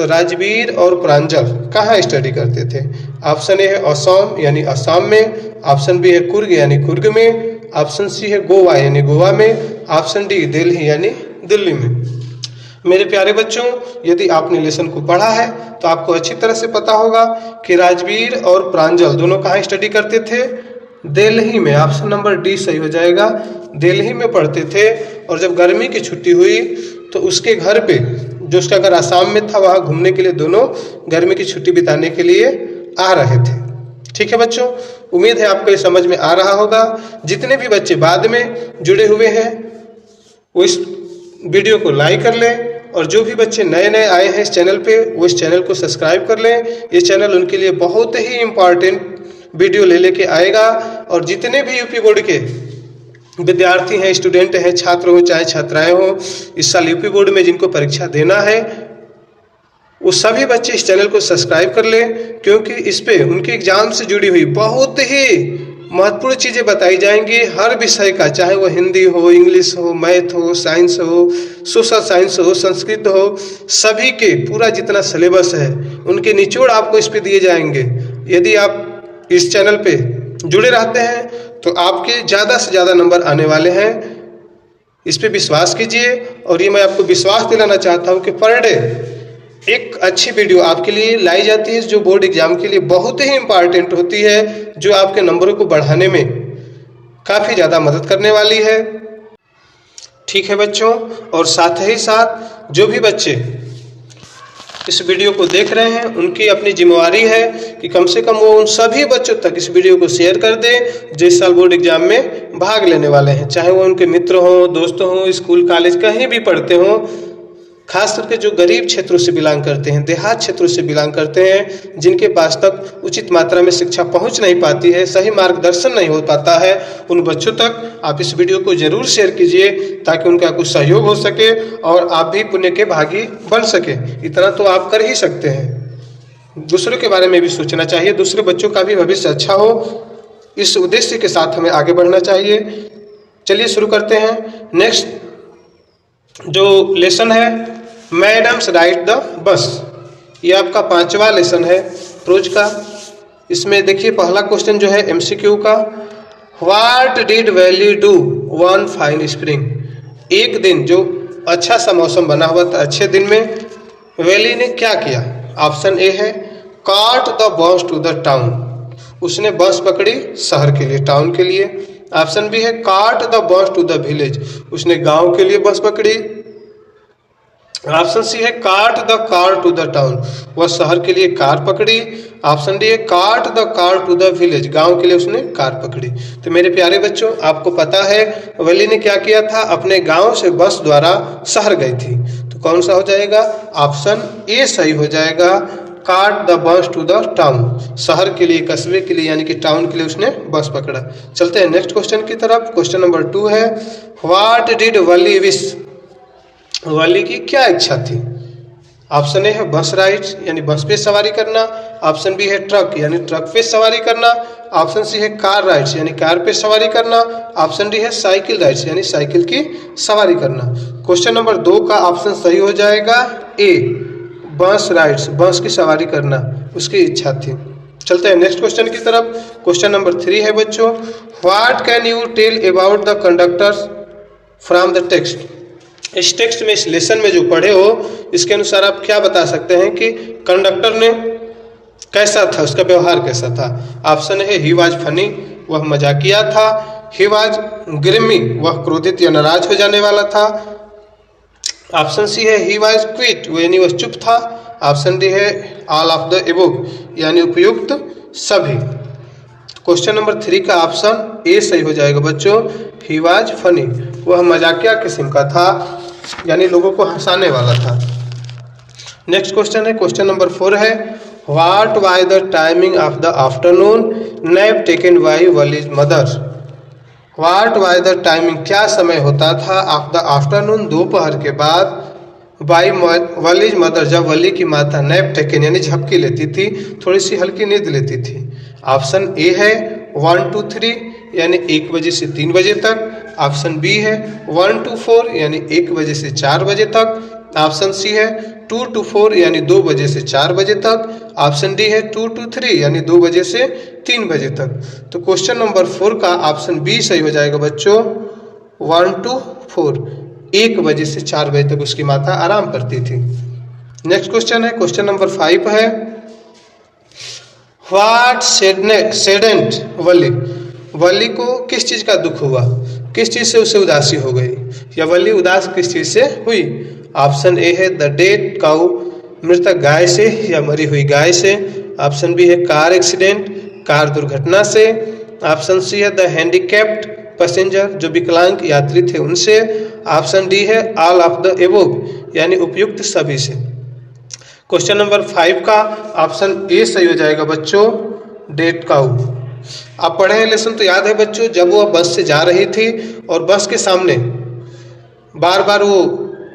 Rajvir और प्रांजल कहाँ स्टडी करते थे। ऑप्शन ए है असम यानी असम में, ऑप्शन बी है कुर्ग यानी कुर्ग में, ऑप्शन सी है गोवा यानी गोवा में, ऑप्शन डी दिल्ली यानी दिल्ली में। मेरे प्यारे बच्चों यदि आपने लेसन को पढ़ा है तो आपको अच्छी तरह से पता होगा कि राजवीर और प्रांजल दोनों कहाँ स्टडी करते थे, दिल्ली में, ऑप्शन नंबर डी सही हो जाएगा, दिल्ली में पढ़ते थे। और जब गर्मी की छुट्टी हुई तो उसके घर पे, जो उसका घर आसाम में था, वहाँ घूमने के लिए दोनों गर्मी की छुट्टी बिताने के लिए आ रहे थे। ठीक है बच्चों, उम्मीद है आपको ये समझ में आ रहा होगा। जितने भी बच्चे बाद में जुड़े हुए हैं वो इस वीडियो को लाइक कर लें, और जो भी बच्चे नए नए आए हैं इस चैनल पे वो इस चैनल को सब्सक्राइब कर लें। ये चैनल उनके लिए बहुत ही इम्पॉर्टेंट वीडियो लेके आएगा। और जितने भी यूपी बोर्ड के विद्यार्थी हैं, स्टूडेंट हैं, छात्र हो चाहे छात्राएं हो, इस साल यूपी बोर्ड में जिनको परीक्षा देना है वो सभी बच्चे इस चैनल को सब्सक्राइब कर लें, क्योंकि इस पे उनके एग्जाम से जुड़ी हुई बहुत ही महत्वपूर्ण चीज़ें बताई जाएंगी हर विषय का, चाहे वो हिंदी हो, इंग्लिश हो, मैथ हो, साइंस हो, सोशल साइंस हो, संस्कृत हो, सभी के पूरा जितना सिलेबस है उनके निचोड़ आपको इस पे दिए जाएंगे। यदि आप इस चैनल पे जुड़े रहते हैं तो आपके ज़्यादा से ज़्यादा नंबर आने वाले हैं। इस पे विश्वास कीजिए और ये मैं आपको विश्वास दिलाना चाहता हूँ कि पर डे एक अच्छी वीडियो आपके लिए लाई जाती है जो बोर्ड एग्जाम के लिए बहुत ही इम्पॉर्टेंट होती है, जो आपके नंबरों को बढ़ाने में काफ़ी ज़्यादा मदद करने वाली है। ठीक है बच्चों, और साथ ही साथ जो भी बच्चे इस वीडियो को देख रहे हैं उनकी अपनी जिम्मेवारी है कि कम से कम वो उन सभी बच्चों तक इस वीडियो को शेयर कर दें जो इस साल बोर्ड एग्जाम में भाग लेने वाले हैं, चाहे वो उनके मित्र हों, दोस्त हों, स्कूल कॉलेज कहीं भी पढ़ते हों। खास करके जो गरीब क्षेत्रों से बिलोंग करते हैं, देहात क्षेत्रों से बिलोंग करते हैं, जिनके पास तक उचित मात्रा में शिक्षा पहुंच नहीं पाती है, सही मार्गदर्शन नहीं हो पाता है, उन बच्चों तक आप इस वीडियो को जरूर शेयर कीजिए ताकि उनका कुछ सहयोग हो सके और आप भी पुण्य के भागी बन सके। इतना तो आप कर ही सकते हैं। दूसरों के बारे में भी सोचना चाहिए, दूसरे बच्चों का भी भविष्य अच्छा हो, इस उद्देश्य के साथ हमें आगे बढ़ना चाहिए। चलिए शुरू करते हैं। नेक्स्ट जो लेसन है मैडम्स राइड द बस, ये आपका 5वां लेसन है रोज का। इसमें देखिए पहला क्वेश्चन जो है MCQ का, what did valley do one fine spring. एक दिन जो अच्छा सा मौसम बना हुआ था, अच्छे दिन में वैली ने क्या किया। ऑप्शन ए है caught the bus to the town, उसने बस पकड़ी शहर के लिए, टाउन के लिए। ऑप्शन बी है caught the bus to the village, उसने गांव के लिए बस पकड़ी। ऑप्शन सी है caught the car to the town, वह शहर के लिए कार पकड़ी। ऑप्शन डी है caught the car to the village, गांव के लिए उसने कार पकड़ी। तो मेरे प्यारे बच्चों, आपको पता है वैली ने क्या किया था, अपने गांव से बस द्वारा शहर गई थी। तो कौन सा हो जाएगा, ऑप्शन ए सही हो जाएगा, काट the bus to the town, शहर के लिए, कस्बे के लिए यानी कि टाउन के लिए उसने बस पकड़ा। चलते हैं नेक्स्ट क्वेश्चन की तरफ। क्वेश्चन नंबर 2 है व्हाट डिड वली विश, वली की क्या इच्छा थी। ऑप्शन ए है बस राइड्स यानी बस पे सवारी करना। ऑप्शन बी है ट्रक यानी ट्रक पे सवारी करना। ऑप्शन सी है कार राइड्स यानी कार पे सवारी करना। ऑप्शन डी है साइकिल राइड्स यानी साइकिल की सवारी करना। क्वेश्चन नंबर 2 का ऑप्शन सही हो जाएगा ए, बस राइड्स, बस की सवारी करना उसकी इच्छा थी। चलते हैं नेक्स्ट क्वेश्चन की तरफ। क्वेश्चन नंबर 3 है बच्चों, what can you tell about the conductors from the text. इस टेक्स्ट में, इस लेसन में जो पढ़े हो, इसके अनुसार आप क्या बता सकते हैं कि कंडक्टर ने कैसा था, उसका व्यवहार कैसा था। ऑप्शन है ही वाज फनी, वह मजाकिया था। ही वाज ग्रिमी, वह क्रोधित या नाराज हो जाने वाला था। ऑप्शन सी है ही वाज क्विट, यानी वह चुप था। ऑप्शन डी है ऑल ऑफ द एबोव यानी उपयुक्त सभी। क्वेश्चन नंबर 3 का ऑप्शन ए सही हो जाएगा बच्चों, ही वाज फनी, वह मजाकिया किस्म का था यानी लोगों को हंसाने वाला था। नेक्स्ट क्वेश्चन है, क्वेश्चन नंबर 4 है what was the timing of the afternoon nap taken by Valli's mother. What was the timing, क्या समय होता था ऑफ द आफ्टरनून, दोपहर के बाद, बाय वलीज मदर, जब वली की माता नैप टेकन यानी झपकी लेती थी, थोड़ी सी हल्की नींद लेती थी। ऑप्शन ए है 1 to 3 यानी 1 बजे से 3 बजे तक। ऑप्शन बी है 1 to 4 यानी 1 बजे से 4 बजे तक। ऑप्शन सी है 2 to 4 यानी 2 बजे से 4 बजे तक। ऑप्शन डी है 2 to 3 यानी 2 बजे से 3 बजे तक। तो क्वेश्चन नंबर 4 का ऑप्शन बी सही हो जाएगा बच्चों, 1 to 4, 1 बजे से 4 बजे तक उसकी माता आराम करती थी। नेक्स्ट क्वेश्चन है, क्वेश्चन नंबर 5 है व्हाट सैडेंड वली, वली को किस चीज का दुख हुआ, किस चीज से उसे उदासी हो गई, या वली उदास किस चीज से हुई। ऑप्शन ए है द डेड काउ, मृतक गाय से या मरी हुई गाय से। ऑप्शन बी है कार एक्सीडेंट, कार दुर्घटना से। ऑप्शन सी है द हैंडीकैप्ड पैसेंजर, जो विकलांग यात्री थे उनसे। ऑप्शन डी है ऑल ऑफ द एबोव यानी उपयुक्त सभी से। क्वेश्चन नंबर 5 का ऑप्शन ए सही हो जाएगा बच्चों, डेड काउ। आप पढ़े हैं लेसन तो याद है बच्चों, जब वो बस से जा रही थी और बस के सामने बार बार वो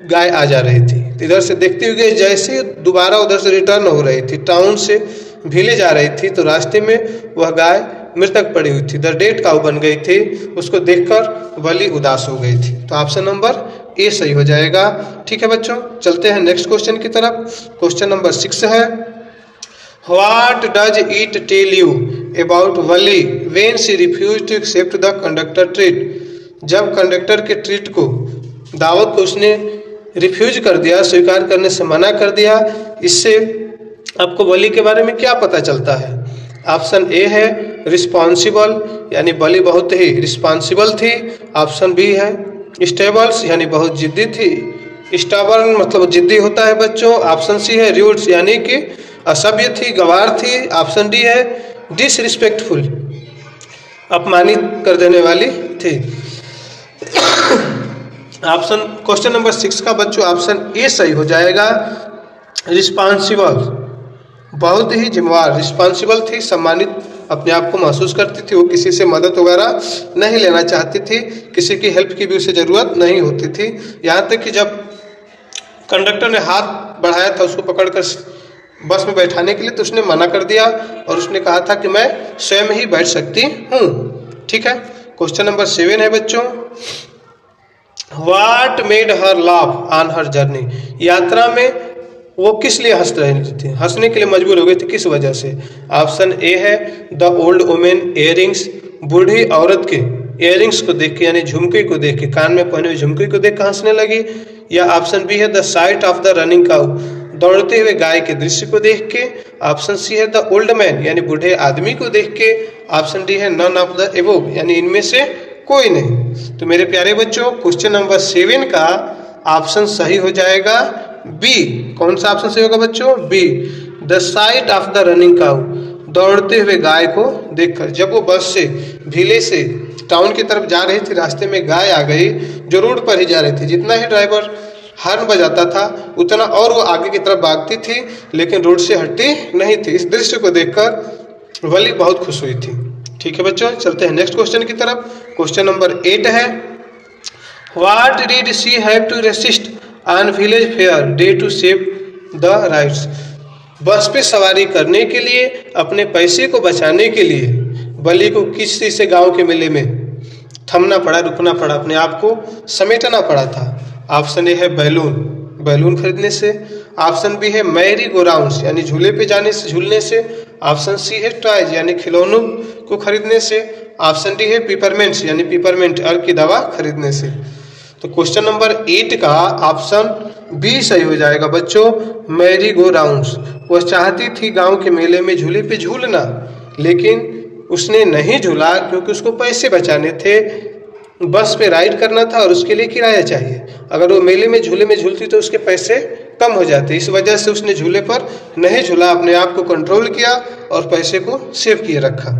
गाय आ जा रही थी, तो इधर से देखती हुई जैसे दोबारा उधर से रिटर्न हो रही थी, टाउन से भीले जा रही थी, तो रास्ते में वह गाय मृतक पड़ी हुई थी, द डेड काउ बन गई थी, उसको देखकर वली उदास हो गई थी। तो ऑप्शन नंबर ए सही हो जाएगा। ठीक है बच्चों, चलते हैं नेक्स्ट क्वेश्चन की तरफ। क्वेश्चन नंबर 6 है, what does it tell you about Valli when she refuse to accept the conductor treat. जब कंडक्टर के ट्रीट को, दावत को उसने रिफ्यूज कर दिया, स्वीकार करने से मना कर दिया, इससे आपको वली के बारे में क्या पता चलता है। ऑप्शन ए है रिस्पॉन्सिबल, यानी वली बहुत ही रिस्पॉन्सिबल थी। ऑप्शन बी है स्टेबल्स, यानी बहुत जिद्दी थी। स्टबर्न मतलब जिद्दी होता है बच्चों। ऑप्शन सी है रूड्स, यानी कि असभ्य थी, गंवार थी। ऑप्शन डी है डिसरिस्पेक्टफुल, अपमानित कर देने वाली थी। ऑप्शन क्वेश्चन नंबर 6 का बच्चों ऑप्शन ए सही हो जाएगा। रिस्पॉन्सिबल, बहुत ही जिम्मेवार, रिस्पॉन्सिबल थी, सम्मानित अपने आप को महसूस करती थी। वो किसी से मदद वगैरह नहीं लेना चाहती थी, किसी की हेल्प की भी उसे ज़रूरत नहीं होती थी। यहाँ तक कि जब कंडक्टर ने हाथ बढ़ाया था उसको पकड़कर बस में बैठाने के लिए, तो उसने मना कर दिया और उसने कहा था कि मैं स्वयं ही बैठ सकती हूँ। ठीक है, क्वेश्चन नंबर 7 है बच्चों, what made her laugh on her journey. यात्रा में वो किस लिए हंस रही थी, हंसने के लिए मजबूर हो गई थी, किस वजह से। ऑप्शन ए है द ओल्ड वुमेन इयरिंग्स, बूढ़ी औरत के इयरिंग्स को देख के, यानी झुमके को देख के, कान में पहने हुए झुमके को देख कर हंसने लगी। या ऑप्शन बी है the sight of the running cow, दौड़ते हुए गाय के दृश्य को देख के। ऑप्शन सी है द ओल्ड मैन, यानी बूढ़े आदमी को देख के। ऑप्शन डी है नन ऑफ द एबोव, यानी इनमें से कोई नहीं। तो मेरे प्यारे बच्चों, क्वेश्चन नंबर 7 का ऑप्शन सही हो जाएगा बी। कौन सा ऑप्शन सही होगा बच्चों? B, the sight of the running cow, दौड़ते हुए गाय को देखकर। जब वो बस से भीले से टाउन की तरफ जा रही थी, रास्ते में गाय आ गई जो रोड पर ही जा रही थी। जितना ही ड्राइवर हॉर्न बजाता था उतना और वो आगे की तरफ भागती थी, लेकिन रोड से हटती नहीं थी। इस दृश्य को देखकर वली बहुत खुश हुई थी। ठीक है बच्चों, चलते हैं नेक्स्ट क्वेश्चन की तरफ। क्वेश्चन नंबर 8 है, what did she have to resist on village fair day to save the rights. Bus पे सवारी करने के लिए, अपने पैसे को बचाने के लिए वली को किस चीज से गांव के मेले में थमना पड़ा, रुकना पड़ा, अपने आप को समेटना पड़ा था। ऑप्शन ए है बैलून, बैलून खरीदने से। ऑप्शन बी है मैरी गो राउंड, यानी झूले पे जाने से, झूलने से। ऑप्शन सी है टॉयज, यानी खिलौनों को खरीदने से। ऑप्शन डी है पिपरमेंट्स, यानी पिपरमेंट अर्क की दवा खरीदने से। तो क्वेश्चन नंबर 8 का ऑप्शन बी सही हो जाएगा बच्चों, मैरी गो राउंड्स। वह चाहती थी गांव के मेले में झूले पे झूलना, लेकिन उसने नहीं झूला क्योंकि उसको पैसे बचाने थे। बस पे राइड करना था और उसके लिए किराया चाहिए। अगर वो मेले में झूलती तो उसके पैसे कम हो जाते। इस वजह से उसने झूले पर नहीं झूला, अपने आप को कंट्रोल किया और पैसे को सेव किए रखा।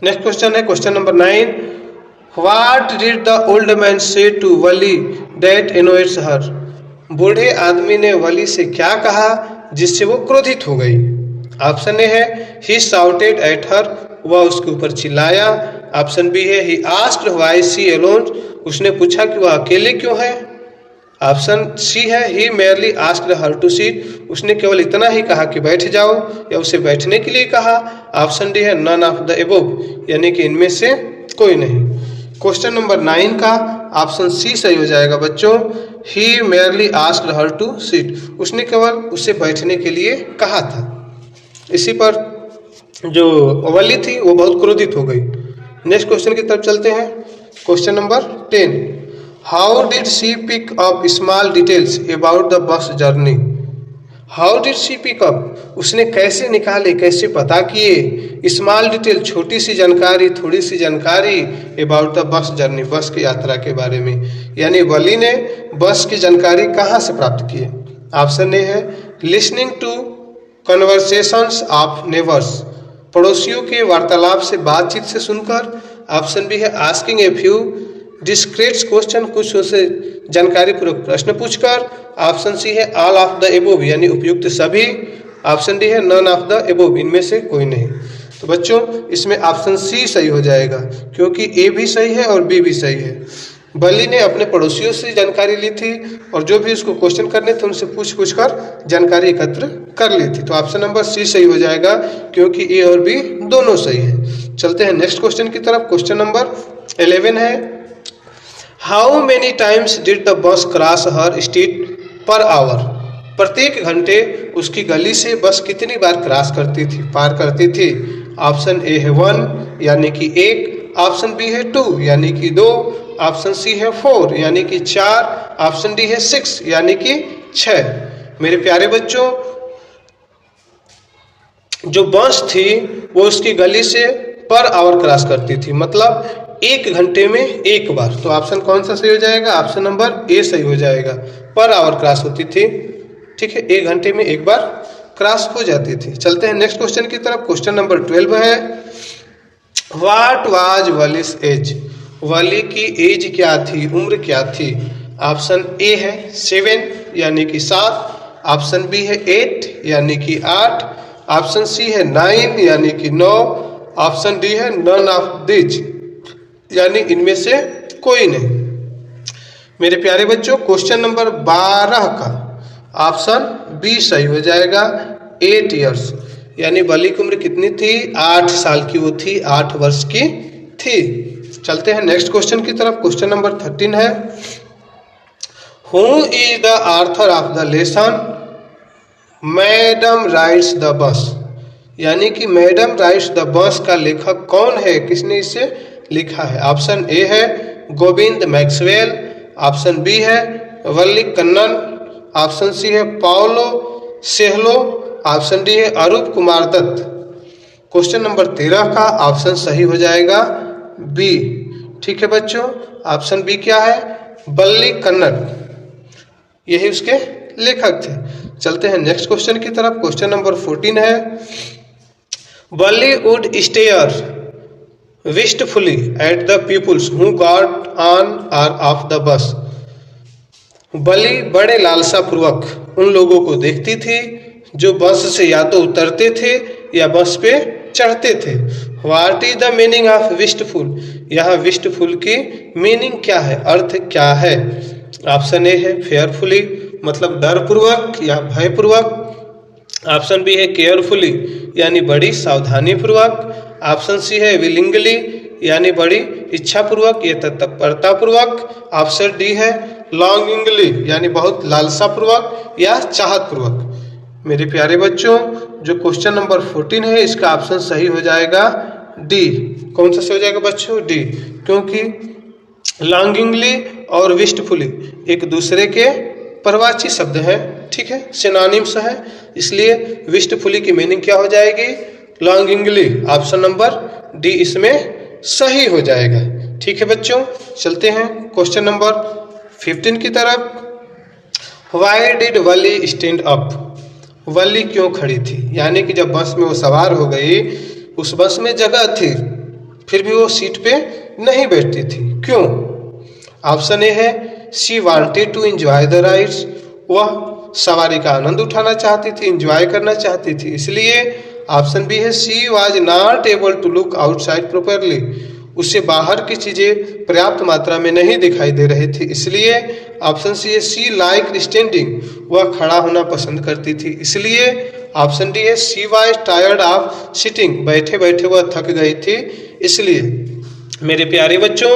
नेक्स्ट क्वेश्चन है question number 9, what did the old man से टू वली दैट एनोयड्स हर। बूढ़े आदमी ने वली से क्या कहा जिससे वो क्रोधित हो गई। ऑप्शन ए है ही शाउटेड एट हर, वह उसके ऊपर चिल्लाया। ऑप्शन बी है he asked why she alone, उसने पूछा कि वह अकेले क्यों है। ऑप्शन सी है he merely asked her to sit, उसने केवल इतना ही कहा कि बैठ जाओ, या उसे बैठने के लिए कहा। ऑप्शन डी है नन ऑफ द एबोव, यानी कि इनमें से कोई नहीं। क्वेश्चन नंबर 9 का ऑप्शन सी सही हो जाएगा बच्चों, he merely asked her to sit, उसने केवल उसे बैठने के लिए कहा था। इसी पर जो वली थी वो बहुत क्रोधित हो गई। नेक्स्ट क्वेश्चन की तरफ चलते हैं। Question number 10, how did she pick up small details about the bus journey. How did she pick up, उसने कैसे निकाले, कैसे पता किए स्मॉल डिटेल, छोटी सी जानकारी, थोड़ी सी जानकारी अबाउट द बस जर्नी, बस की यात्रा के बारे में। यानी वली ने बस की जानकारी कहाँ से प्राप्त की। ऑप्शन ए है listening to conversations of neighbours, पड़ोसियों के वार्तालाप से, बातचीत से सुनकर। ऑप्शन बी है asking a few discreet question, कुछ उसे जानकारी पूर्वक प्रश्न पूछकर। ऑप्शन सी है ऑल ऑफ द एबोव, यानी उपयुक्त सभी। ऑप्शन डी है नन ऑफ द एबोव, इनमें से कोई नहीं। तो बच्चों इसमें ऑप्शन सी सही हो जाएगा, क्योंकि ए भी सही है और बी भी सही है। वली ने अपने पड़ोसियों से जानकारी ली थी और जो भी उसको क्वेश्चन करने थे उनसे पूछ कर जानकारी एकत्र कर ली थी। तो ऑप्शन नंबर सी सही हो जाएगा, क्योंकि ए और बी दोनों सही है। चलते हैं नेक्स्ट क्वेश्चन की तरफ। क्वेश्चन नंबर 11 है, how many times did the bus cross her street per hour. प्रत्येक घंटे उसकी गली से बस कितनी बार क्रॉस करती थी, पार करती थी। ऑप्शन ए है 1 यानी कि 1, ऑप्शन बी है 2 यानी कि 2, ऑप्शन सी है 4 यानी कि 4, ऑप्शन डी है 6 यानी कि 6। मेरे प्यारे बच्चों, जो बस थी वो उसकी गली से पर आवर क्रॉस करती थी, मतलब 1 घंटे में 1 बार। तो ऑप्शन कौन सा सही हो जाएगा? ऑप्शन नंबर ए सही हो जाएगा। पर आवर क्रॉस होती थी, ठीक है, 1 घंटे में 1 बार क्रॉस हो जाती थी। चलते हैं नेक्स्ट क्वेश्चन की तरफ। क्वेश्चन नंबर 12 है, व्हाट वाज वलीस एज। वली की एज क्या थी, उम्र क्या थी। ऑप्शन ए है 7 यानी कि 7, ऑप्शन बी है 8 यानी कि 8, ऑप्शन सी है 9 यानी कि 9, ऑप्शन डी है नन ऑफ दिस यानी इनमें से कोई नहीं। मेरे प्यारे बच्चों, क्वेश्चन नंबर 12 का ऑप्शन बी सही हो जाएगा, 8 इयर्स। यानी वली की उम्र कितनी थी? 8 साल की वो थी, 8 वर्ष की थी। चलते हैं नेक्स्ट क्वेश्चन की तरफ। क्वेश्चन नंबर 13 है, who is the author of the lesson madam rides the bus. यानी कि मैडम राइड्स द बस का लेखक कौन है, किसने इसे लिखा है। ऑप्शन ए है गोविंद मैक्सवेल, ऑप्शन बी है वल्ली कन्नन, ऑप्शन सी है पाओलो सेहलो, ऑप्शन डी है अरूप कुमार दत्त। क्वेश्चन नंबर 13 का ऑप्शन सही हो जाएगा बी। ठीक है बच्चों, ऑप्शन बी क्या है? वल्ली कन्नन, यही उसके लेखक थे। चलते हैं नेक्स्ट क्वेश्चन की तरफ। क्वेश्चन नंबर 14 है, Valli would stare wistfully at the peoples who got on or off the bus. Valli बड़े लालसा पूर्वक उन लोगों को देखती थी जो बस से या तो उतरते थे या बस पे चढ़ते थे। What is the meaning of wistful. यहाँ विस्टफुल की मीनिंग क्या है, अर्थ क्या है। ऑप्शन ए है फेयरफुली, मतलब डर पूर्वक या भय पूर्वक। ऑप्शन बी है केयरफुली, यानी बड़ी सावधानी पूर्वक। ऑप्शन सी है विलिंगली, यानी बड़ी इच्छा पूर्वक या तत्परता पूर्वक। ऑप्शन डी है लॉन्गिंगली, यानी बहुत लालसा पूर्वक या चाहत पूर्वक। मेरे प्यारे बच्चों, जो क्वेश्चन नंबर 14 है इसका ऑप्शन सही हो जाएगा डी। कौन सा सही हो जाएगा बच्चों? डी, क्योंकि लॉन्गिंगली और विस्टफुली एक दूसरे के परवाची शब्द है, ठीक है, सिनोनिम्स है। इसलिए विस्टफुली की मीनिंग क्या हो जाएगी? लॉन्गिंगली। ऑप्शन नंबर डी इसमें सही हो जाएगा। ठीक है बच्चों, चलते हैं क्वेश्चन नंबर 15 की तरफ। Why did Valli stand up. Valli क्यों खड़ी थी? यानी कि जब बस में वो सवार हो गई, उस बस में जगह थी, फिर भी वो सीट पे नहीं बैठती थी, क्यों? ऑप्शन ए है she wanted to enjoy the rides. वह सवारी का आनंद उठाना चाहती थी, एंजॉय करना चाहती थी, इसलिए। ऑप्शन बी है she was not able to look outside properly. उससे बाहर की चीजें पर्याप्त मात्रा में नहीं दिखाई दे रही थी, इसलिए। ऑप्शन सी है सी लाइक स्टैंडिंग, वह खड़ा होना पसंद करती थी, इसलिए। ऑप्शन डी है she was tired of sitting, बैठे बैठे वह थक गई थी, इसलिए। मेरे प्यारे बच्चों,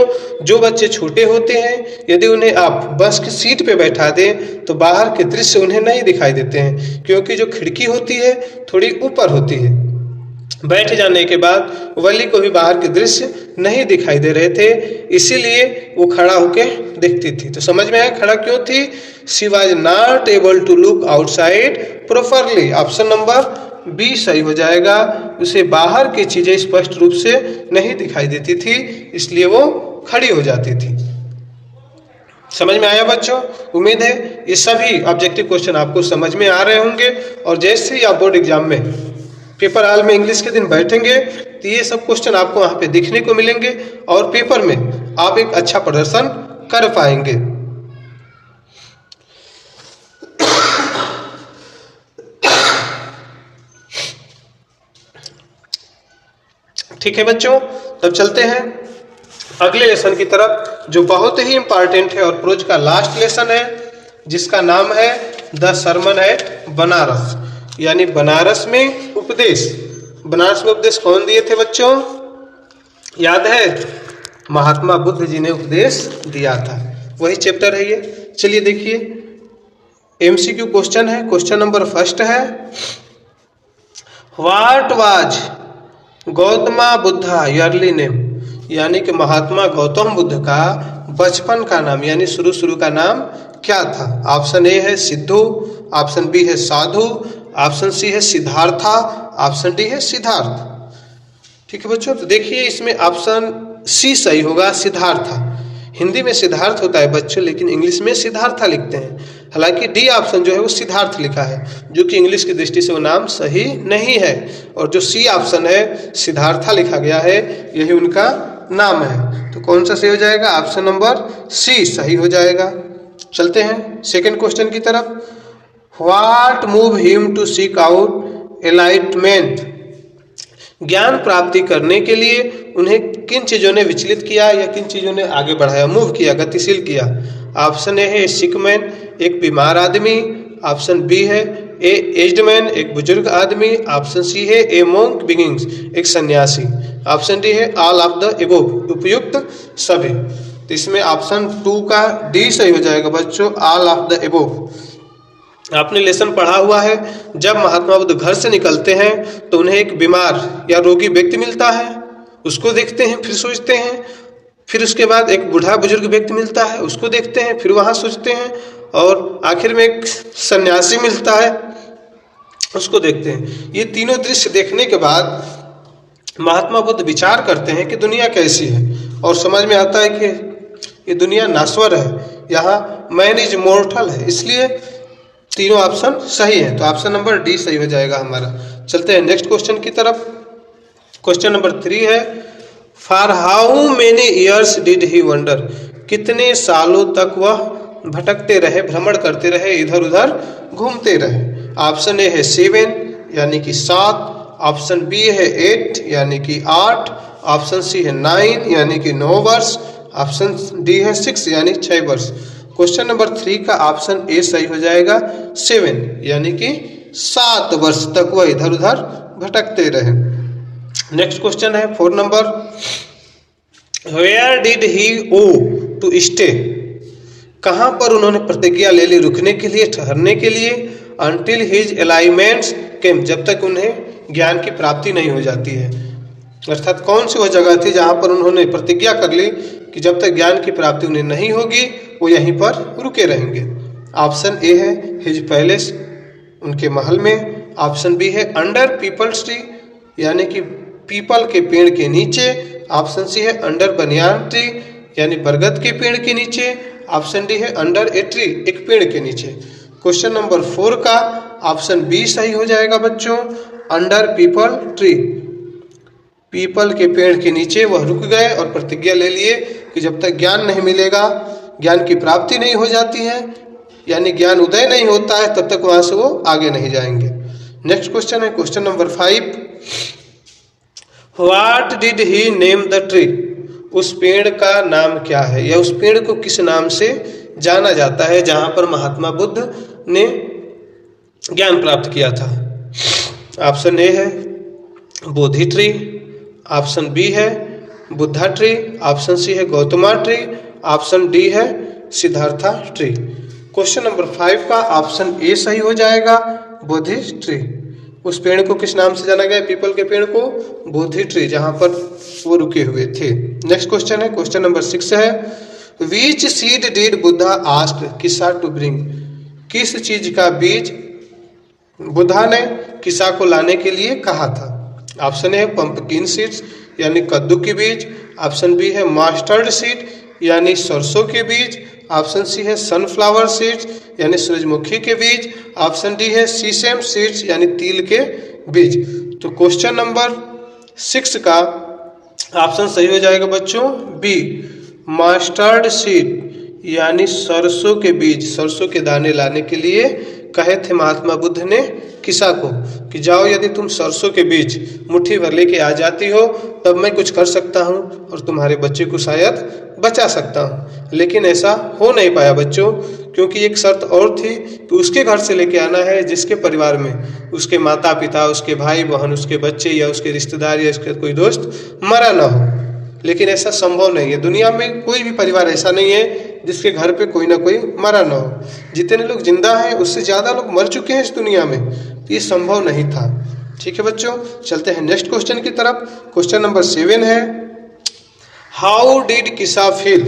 जो बच्चे छोटे होते हैं, यदि उन्हें आप बस की सीट पे बैठा दें तो बाहर के दृश्य उन्हें नहीं दिखाई देते हैं, क्योंकि जो खिड़की होती है थोड़ी ऊपर होती है। बैठ जाने के बाद वली को भी बाहर के दृश्य नहीं दिखाई दे रहे थे, इसीलिए वो खड़ा होके देखती थी। तो समझ में आया खड़ा क्यों थी? She was not able to look outside properly. Option number B सही हो जाएगा। उसे बाहर की चीजें स्पष्ट रूप से नहीं दिखाई देती थी, इसलिए वो खड़ी हो जाती थी। समझ में आया बच्चों? उम्मीद है ये सभी ऑब्जेक्टिव क्वेश्चन आपको समझ में आ रहे होंगे। और जैसे ही आप बोर्ड एग्जाम में पेपर हॉल में इंग्लिश के दिन बैठेंगे तो ये सब क्वेश्चन आपको वहां पे दिखने को मिलेंगे और पेपर में आप एक अच्छा प्रदर्शन कर पाएंगे। ठीक है बच्चों, तब चलते हैं अगले लेसन की तरफ, जो बहुत ही इंपॉर्टेंट है और प्रोज का लास्ट लेसन है, जिसका नाम है द सरमन एट बनारस, यानी बनारस में उपदेश। बनारस में उपदेश कौन दिए थे बच्चों? याद है, महात्मा बुद्ध जी ने उपदेश दिया था, वही चैप्टर है ये। चलिए देखिए, एमसीक्यू क्वेश्चन है। क्वेश्चन नंबर फर्स्ट है, what was Gautama Buddha early name, यानी कि महात्मा गौतम बुद्ध का बचपन का नाम यानी शुरू का नाम क्या था। ऑप्शन ए है सिद्धू, ऑप्शन बी है साधु, ऑप्शन सी है सिद्धार्था, ऑप्शन डी है सिद्धार्थ। ठीक है बच्चों, तो देखिए इसमें ऑप्शन सी सही होगा, सिद्धार्था। हिंदी में सिद्धार्थ होता है बच्चों, लेकिन इंग्लिश में सिद्धार्था लिखते हैं। हालांकि डी ऑप्शन जो है वो सिद्धार्थ लिखा है, जो कि इंग्लिश की दृष्टि से वो नाम सही नहीं है। और जो सी ऑप्शन है सिद्धार्था लिखा गया है, यही उनका नाम है। तो कौन सा सही हो जाएगा? ऑप्शन नंबर सी सही हो जाएगा। चलते हैं सेकंड क्वेश्चन की तरफ। What move him to seek out enlightenment, ज्ञान प्राप्ति करने के लिए उन्हें किन चीजों ने विचलित किया या किन चीजों ने आगे बढ़ाया, मूव किया, गतिशील किया। ऑप्शन ए है सिक मैन, एक बीमार आदमी। ऑप्शन बी है ए एज्ड मैन, एक बुजुर्ग आदमी। ऑप्शन सी है ए मोंक बिगिंग्स, एक सन्यासी। ऑप्शन डी है ऑल ऑफ द एबोव, उपयुक्त सभी। तो इसमें ऑप्शन 2 का डी सही हो जाएगा बच्चों, ऑल ऑफ द एबोव। आपने लेसन पढ़ा हुआ है, जब महात्मा बुद्ध घर से निकलते हैं तो उन्हें एक बीमार या रोगी व्यक्ति मिलता है, उसको देखते हैं, फिर सोचते हैं। फिर उसके बाद एक बूढ़ा बुजुर्ग व्यक्ति मिलता है, उसको देखते हैं, फिर वहाँ सोचते हैं। और आखिर में एक सन्यासी मिलता है, उसको देखते हैं। ये तीनों दृश्य देखने के बाद महात्मा बुद्ध विचार करते हैं कि दुनिया कैसी है, और समझ में आता है कि ये दुनिया नाश्वर है, यहाँ मैन इज मोर्टल है। इसलिए तीनों ऑप्शन सही है, तो ऑप्शन नंबर डी सही हो जाएगा हमारा। चलते हैं नेक्स्ट क्वेश्चन की तरफ। क्वेश्चन नंबर 3 है, for how many years did he wonder, कितने सालों तक वह भटकते रहे, भ्रमण करते रहे, इधर उधर घूमते रहे। ऑप्शन ए है 7 यानी कि 7, ऑप्शन बी है 8 यानी कि 8, ऑप्शन सी है 9 यानी कि 9 वर्ष, ऑप्शन डी है 6 यानी 6 वर्ष। क्वेश्चन नंबर 3 का ऑप्शन ए सही हो जाएगा, 7 यानी कि 7 वर्ष तक वह इधर उधर भटकते रहे। नेक्स्ट क्वेश्चन है 4 number, where did he go to stay, कहाँ पर उन्होंने प्रतिज्ञा ले ली रुकने के लिए, ठहरने के लिए। अनटिल हिज एलाइनमेंट्स केम, जब तक उन्हें ज्ञान की प्राप्ति नहीं हो जाती है। अर्थात कौन सी वो जगह थी जहाँ पर उन्होंने प्रतिज्ञा कर ली कि जब तक ज्ञान की प्राप्ति उन्हें नहीं होगी वो यहीं पर रुके रहेंगे। ऑप्शन ए है हिज पैलेस, उनके महल में। ऑप्शन बी है अंडर पीपल्स ट्री यानी कि पीपल के पेड़ के नीचे। ऑप्शन सी है अंडर बनियान ट्री यानी बरगद के पेड़ के नीचे। ऑप्शन डी है अंडर ए ट्री, एक पेड़ के नीचे। क्वेश्चन नंबर 4 का ऑप्शन बी सही हो जाएगा बच्चों, अंडर पीपल ट्री, पीपल के पेड़ के नीचे वह रुक गए और प्रतिज्ञा ले लिए कि जब तक ज्ञान नहीं मिलेगा, ज्ञान की प्राप्ति नहीं हो जाती है, यानी ज्ञान उदय नहीं होता है, तब तक वहां से वो आगे नहीं जाएंगे। नेक्स्ट क्वेश्चन है question number 5, what did he name the tree, उस पेड़ का नाम क्या है या उस पेड़ को किस नाम से जाना जाता है जहां पर महात्मा बुद्ध ने ज्ञान प्राप्त किया था। ऑप्शन ए है बोधि ट्री, ऑप्शन बी है बुद्धा ट्री, ऑप्शन सी है गौतमा ट्री, ऑप्शन डी है सिद्धार्था ट्री। क्वेश्चन नंबर 5 का ऑप्शन ए सही हो जाएगा, बोधि ट्री। उस पेड़ को किस नाम से जाना गया, पीपल के पेड़ को बोधि ट्री, जहां पर वो रुके हुए थे। नेक्स्ट क्वेश्चन है क्वेश्चन नंबर 6 है, विच सीड डिड बुद्धा आस्क्ड किसा टू ब्रिंग, किस चीज का बीज बुद्धा ने किसा को लाने के लिए कहा था। ऑप्शन ए है पंपकिन सीड्स यानी कद्दू के बीज, ऑप्शन बी है मस्टर्ड सीड यानी सरसों के बीज, ऑप्शन सी है सनफ्लावर सीड्स यानी सूरजमुखी के बीज, ऑप्शन डी है सीसेम सीड्स यानी तिल के बीज। तो क्वेश्चन नंबर 6 का ऑप्शन सही हो जाएगा बच्चों बी, मस्टर्ड सीड यानी सरसों के बीज, सरसों के दाने लाने के लिए कहे थे महात्मा बुद्ध ने किसा को कि जाओ यदि तुम सरसों के बीज मुट्ठी भर लेके आ जाती हो तब मैं कुछ कर सकता हूँ और तुम्हारे बच्चे को शायद बचा सकता हूँ। लेकिन ऐसा हो नहीं पाया बच्चों, क्योंकि एक शर्त और थी कि उसके घर से लेके आना है जिसके परिवार में उसके माता पिता, उसके भाई बहन, उसके बच्चे या उसके रिश्तेदार या उसके कोई दोस्त मरा ना हो। लेकिन ऐसा संभव नहीं है। दुनिया में कोई भी परिवार ऐसा नहीं है जिसके घर पे कोई ना कोई मरा ना हो। जितने लोग जिंदा हैं उससे ज़्यादा लोग मर चुके हैं इस दुनिया में, तो ये संभव नहीं था। ठीक है बच्चों, चलते हैं नेक्स्ट क्वेश्चन की तरफ। क्वेश्चन नंबर 7 है, how did Kisa feel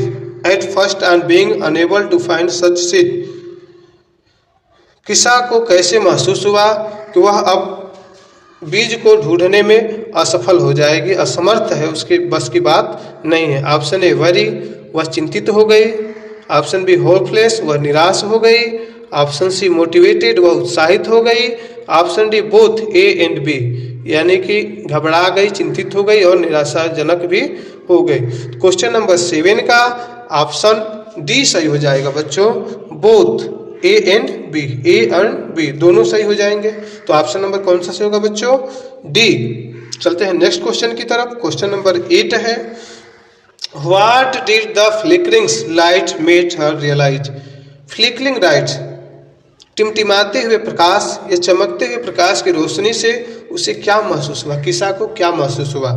at first and being unable to find such seed. Kisa को कैसे महसूस हुआ कि वह अब बीज को ढूंढने में असफल हो जाएगी, असमर्थ है, उसके बस की बात नहीं है। ऑप्शन ए वरी, वह चिंतित हो गई। ऑप्शन बी होपलेस, वह निराश हो गई। ऑप्शन सी मोटिवेटेड, वह उत्साहित हो गई। Option D both A and B, यानी कि घबरा गई, चिंतित हो गई और निराशाजनक भी हो गई। क्वेश्चन नंबर 7 का ऑप्शन डी सही हो जाएगा बच्चों, both A and B, A and B दोनों सही हो जाएंगे। तो ऑप्शन नंबर कौन सा सही होगा बच्चों, डी। चलते हैं नेक्स्ट क्वेश्चन की तरफ। क्वेश्चन नंबर 8 है, what did the flickering light made her realise. Flickering light, टिमटिमाते हुए प्रकाश या चमकते हुए प्रकाश की रोशनी से उसे क्या महसूस हुआ, किसा को क्या महसूस हुआ।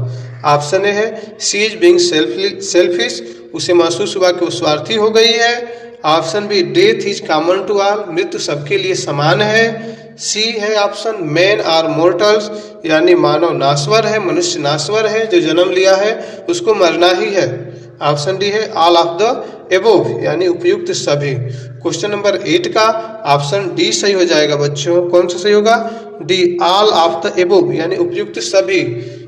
ऑप्शन ए है सी इज बीइंग सेल्फिश, उसे महसूस हुआ कि वो स्वार्थी हो गई है। Option B death is common to all, मृत्यु सबके लिए समान है। सी है ऑप्शन मैन आर मोर्टल्स, यानी मानव नाश्वर है, मनुष्य नाश्वर है, जो जन्म लिया है उसको मरना ही है। ऑप्शन डी है ऑल ऑफ द एबोव, यानी उपयुक्त सभी। क्वेश्चन नंबर 8 का ऑप्शन डी सही हो जाएगा बच्चों। कौन सा सही होगा, D, all of the above, यानी उपयुक्त सभी,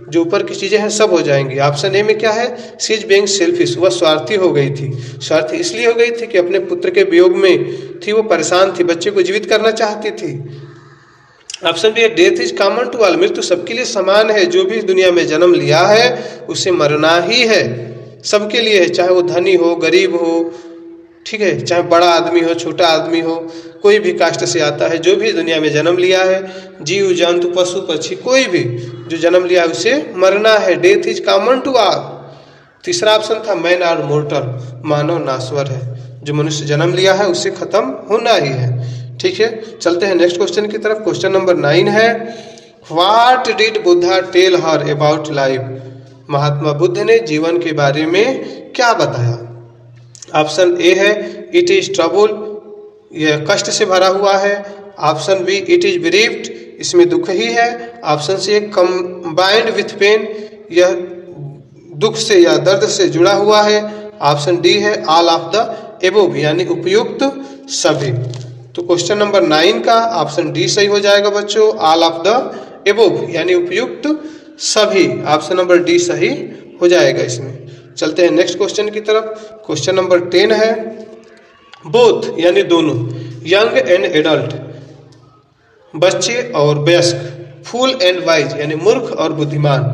जो ऊपर की चीजें हैं सब हो जाएंगी। ऑप्शन ए में क्या है, सी इज बीइंग सेल्फिश, वह स्वार्थी हो गई थी। स्वार्थी इसलिए हो गई थी कि अपने पुत्र के वियोग में थी, वो परेशान थी, बच्चे को जीवित करना चाहती थी। ऑप्शन बी है death is common to all, मृत्यु सबके लिए समान है, जो भी इस दुनिया में जन्म लिया है उसे मरना ही है, सबके लिए है, चाहे वो धनी हो गरीब हो, ठीक है, चाहे बड़ा आदमी हो छोटा आदमी हो, कोई भी कास्ट से आता है, जो भी दुनिया में जन्म लिया है, जीव जंतु पशु पक्षी कोई भी जो जन्म लिया है उसे मरना है। Death is common to all. तीसरा ऑप्शन था मैन आर मोर्टल, मानव नाश्वर है, जो मनुष्य जन्म लिया है उससे खत्म होना ही है। ठीक है, चलते हैं नेक्स्ट क्वेश्चन की तरफ। क्वेश्चन नंबर 9 है, what did Buddha tell her about life. Mahatma Buddha ने जीवन के बारे में क्या बताया। ऑप्शन ए है इट इज ट्रबल, यह कष्ट से भरा हुआ है। Option B it is bereaved, इसमें दुख ही है। Option C combined with pain, यह दुख से या दर्द से जुड़ा हुआ है। ऑप्शन डी है ऑल ऑफ द एबोव, यानी उपयुक्त सभी। तो क्वेश्चन नंबर 9 का ऑप्शन डी सही हो जाएगा बच्चों, ऑल ऑफ द एबोव, यानी उपयुक्त सभी। ऑप्शन नंबर डी सही हो जाएगा इसमें। चलते हैं नेक्स्ट क्वेश्चन की तरफ। क्वेश्चन नंबर 10 है, बोथ यानी दोनों, यंग एंड एडल्ट, बच्चे और वयस्क, फूल एंड वाइज यानी मूर्ख और बुद्धिमान,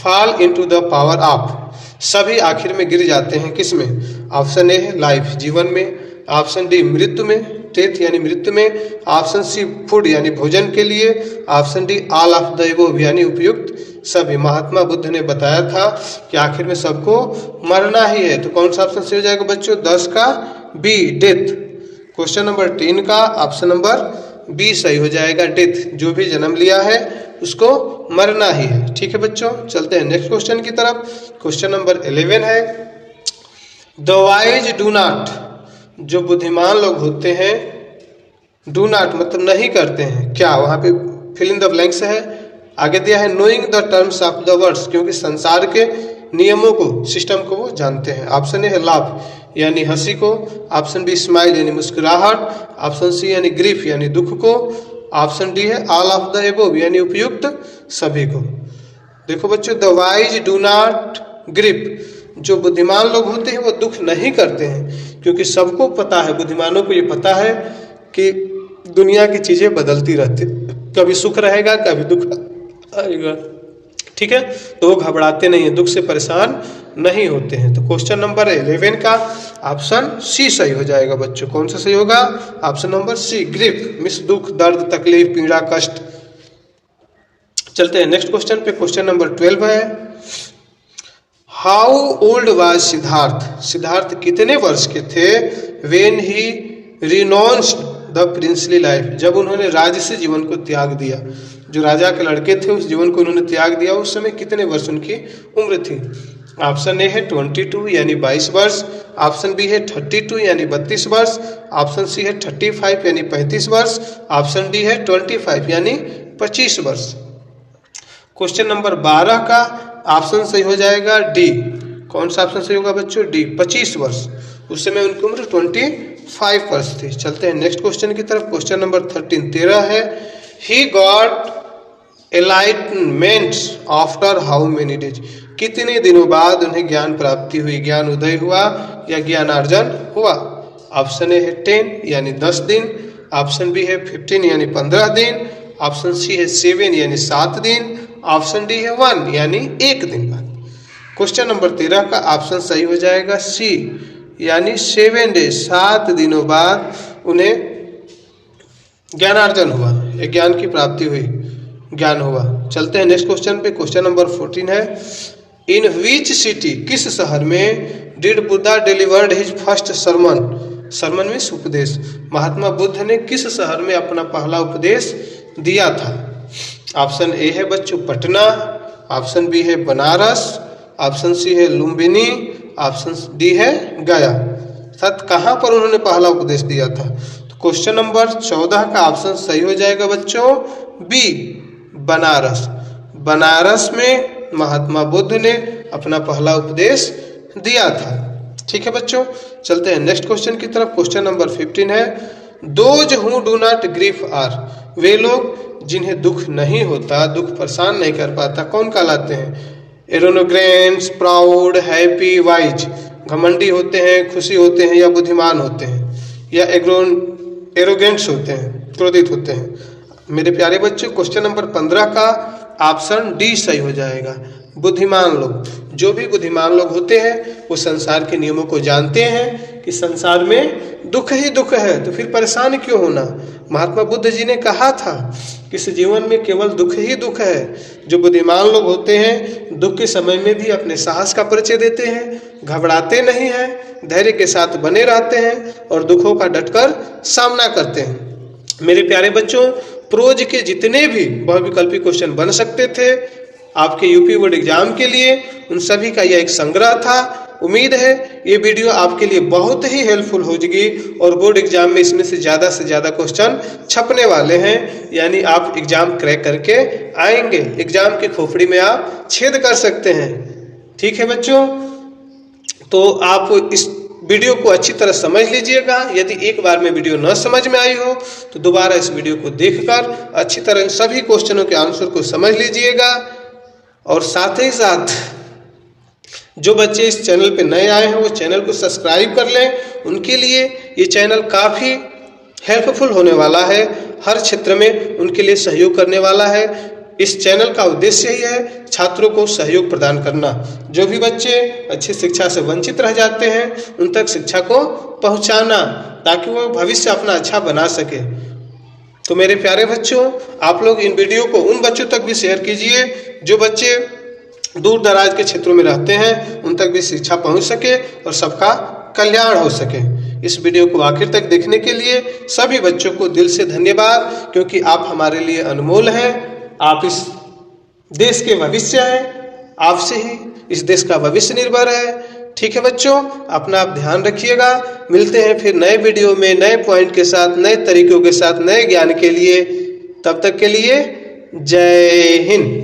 fall into the power of, सभी आखिर में गिर जाते हैं किसमें। ऑप्शन ए है लाइफ, जीवन में। ऑप्शन डी मृत्यु में, डेथ यानी मृत्यु में। ऑप्शन सी फूड यानी भोजन के लिए। Option D all of the above, यानी उपयुक्त सभी। महात्मा बुद्ध ने बताया था कि आखिर में सबको मरना ही है। तो कौन सा ऑप्शन सही हो जाएगा बच्चों, 10 का बी, डेथ। क्वेश्चन नंबर 10 का ऑप्शन नंबर बी सही हो जाएगा, डेथ, जो भी जन्म लिया है उसको मरना ही है। ठीक है बच्चों, चलते हैं नेक्स्ट क्वेश्चन की तरफ। क्वेश्चन नंबर 11 है, द वाइज डू नॉट, जो बुद्धिमान लोग होते हैं, डू नॉट मतलब नहीं करते हैं क्या, वहां पे फिल इन द ब्लैंक्स है। आगे दिया है knowing the terms of the words, क्योंकि संसार के नियमों को, सिस्टम को वो जानते हैं। ऑप्शन ए है लाफ यानी हंसी को। ऑप्शन बी स्माइल यानी मुस्कुराहट। ऑप्शन सी यानी ग्रीफ यानी दुख को। ऑप्शन डी है ऑल ऑफ द एबोव, यानी उपयुक्त सभी को। देखो बच्चों, the wise do not grief, जो बुद्धिमान लोग होते हैं वो दुख नहीं करते हैं, क्योंकि सबको पता है, बुद्धिमानों को ये पता है कि दुनिया की चीजें बदलती रहती, कभी सुख रहेगा कभी दुख आएगा। ठीक है, तो वो घबराते नहीं है, दुख से परेशान नहीं होते हैं। तो क्वेश्चन नंबर 11 का ऑप्शन सी सही हो जाएगा बच्चों। कौन सा सही होगा, option number C, grief means दुख, दर्द, तकलीफ, पीड़ा, कष्ट। चलते हैं नेक्स्ट क्वेश्चन पे। क्वेश्चन नंबर 12 है, how old was Siddhartha, Siddhartha कितने वर्ष के थे, when he renounced the princely life, जब उन्होंने राजसी जीवन को त्याग दिया, जो राजा के लड़के थे उस जीवन को उन्होंने त्याग दिया, उस समय कितने वर्ष उनकी उम्र थी। ऑप्शन ए है 22 यानी 22 वर्ष, ऑप्शन बी है 32 यानी 32 वर्ष, ऑप्शन सी है 35 यानी 35 वर्ष, ऑप्शन डी है 25 यानी 25 वर्ष। क्वेश्चन नंबर 12 का ऑप्शन सही हो जाएगा डी। कौन सा ऑप्शन सही होगा बच्चों? डी, 25 वर्ष। उस समय उनकी उम्र 25 वर्ष थी। चलते हैं नेक्स्ट क्वेश्चन की तरफ। क्वेश्चन नंबर 13 है, he got enlightenment after how many days? कितने दिनों बाद उन्हें ज्ञान प्राप्ति हुई, ज्ञान उदय हुआ या ज्ञानार्जन हुआ? ऑप्शन ए है 10 यानी 10 दिन, ऑप्शन बी है 15 यानी 15 दिन, ऑप्शन सी है 7 यानी 7 दिन, ऑप्शन डी है 1 यानी 1 दिन बाद। क्वेश्चन नंबर 13 का ऑप्शन सही हो जाएगा सी यानी 7 डेज, 7 दिनों बाद उन्हें ज्ञानार्जन हुआ, ज्ञान की प्राप्ति हुई, ज्ञान हुआ। चलते हैं नेक्स्ट क्वेश्चन पे। क्वेश्चन नंबर 14 है, इन विच सिटी, किस शहर में did Buddha delivered his first sermon? Sermon means उपदेश। महात्मा बुद्ध ने किस शहर में अपना पहला उपदेश दिया था? ऑप्शन ए है बच्चों पटना, ऑप्शन बी है बनारस, ऑप्शन सी है लुम्बिनी, ऑप्शन डी है गया। साथ कहाँ पर उन्होंने पहला उपदेश दिया था? तो क्वेश्चन नंबर 14 का ऑप्शन सही हो जाएगा बच्चों बी, बनारस। बनारस में महात्मा बुद्ध ने अपना पहला उपदेश दिया था। ठीक है बच्चों, चलते हैं नेक्स्ट क्वेश्चन की तरफ। क्वेश्चन नंबर 15 है, those who do not grief are, वे लोग जिन्हें दुख नहीं होता, दुख परेशान नहीं कर पाता, कौन कहलाते हैं? एरोनोग्रेंट्स, प्राउड, हैप्पी, वाइज। घमंडी होते हैं, खुशी होते हैं या बुद्धिमान होते हैं, या एरोगेंट्स होते हैं, क्रोधित होते हैं। मेरे प्यारे बच्चों, क्वेश्चन नंबर 15 का ऑप्शन डी सही हो जाएगा, बुद्धिमान लोग। जो भी बुद्धिमान लोग होते हैं वो संसार के नियमों को जानते हैं कि संसार में दुख ही दुख है, तो फिर परेशान क्यों होना। महात्मा बुद्ध जी ने कहा था कि इस जीवन में केवल दुख ही दुख है। जो बुद्धिमान लोग होते हैं दुख के समय में भी अपने साहस का परिचय देते हैं, घबराते नहीं हैं, धैर्य के साथ बने रहते हैं और दुखों का डटकर सामना करते हैं। मेरे प्यारे बच्चों, प्रोज के जितने भी बहुविकल्पी क्वेश्चन बन सकते थे आपके यूपी बोर्ड एग्जाम के लिए, उन सभी का यह एक संग्रह था। उम्मीद है ये वीडियो आपके लिए बहुत ही हेल्पफुल होगी और बोर्ड एग्जाम में इसमें से ज़्यादा क्वेश्चन छपने वाले हैं, यानी आप एग्जाम क्रैक करके आएंगे, एग्जाम की खोपड़ी में आप छेद कर सकते हैं। ठीक है बच्चों, तो आप इस वीडियो को अच्छी तरह समझ लीजिएगा। यदि एक बार में वीडियो न समझ में आई हो तो दोबारा इस वीडियो को देखकर अच्छी तरह इन सभी क्वेश्चनों के आंसर को समझ लीजिएगा। और साथ ही साथ जो बच्चे इस चैनल पे नए आए हैं वो चैनल को सब्सक्राइब कर लें, उनके लिए ये चैनल काफ़ी हेल्पफुल होने वाला है, हर क्षेत्र में उनके लिए सहयोग करने वाला है। इस चैनल का उद्देश्य ही है छात्रों को सहयोग प्रदान करना। जो भी बच्चे अच्छी शिक्षा से वंचित रह जाते हैं उन तक शिक्षा को पहुंचाना, ताकि वो भविष्य अपना अच्छा बना सके। तो मेरे प्यारे बच्चों, आप लोग इन वीडियो को उन बच्चों तक भी शेयर कीजिए जो बच्चे दूर दराज के क्षेत्रों में रहते हैं, उन तक भी शिक्षा पहुंच सके और सबका कल्याण हो सके। इस वीडियो को आखिर तक देखने के लिए सभी बच्चों को दिल से धन्यवाद, क्योंकि आप हमारे लिए अनमोल हैं। आप इस देश के भविष्य हैं, आपसे ही इस देश का भविष्य निर्भर है। ठीक है बच्चों, अपना आप ध्यान रखिएगा। मिलते हैं फिर नए वीडियो में नए पॉइंट के साथ, नए तरीकों के साथ, नए ज्ञान के लिए। तब तक के लिए जय हिंद।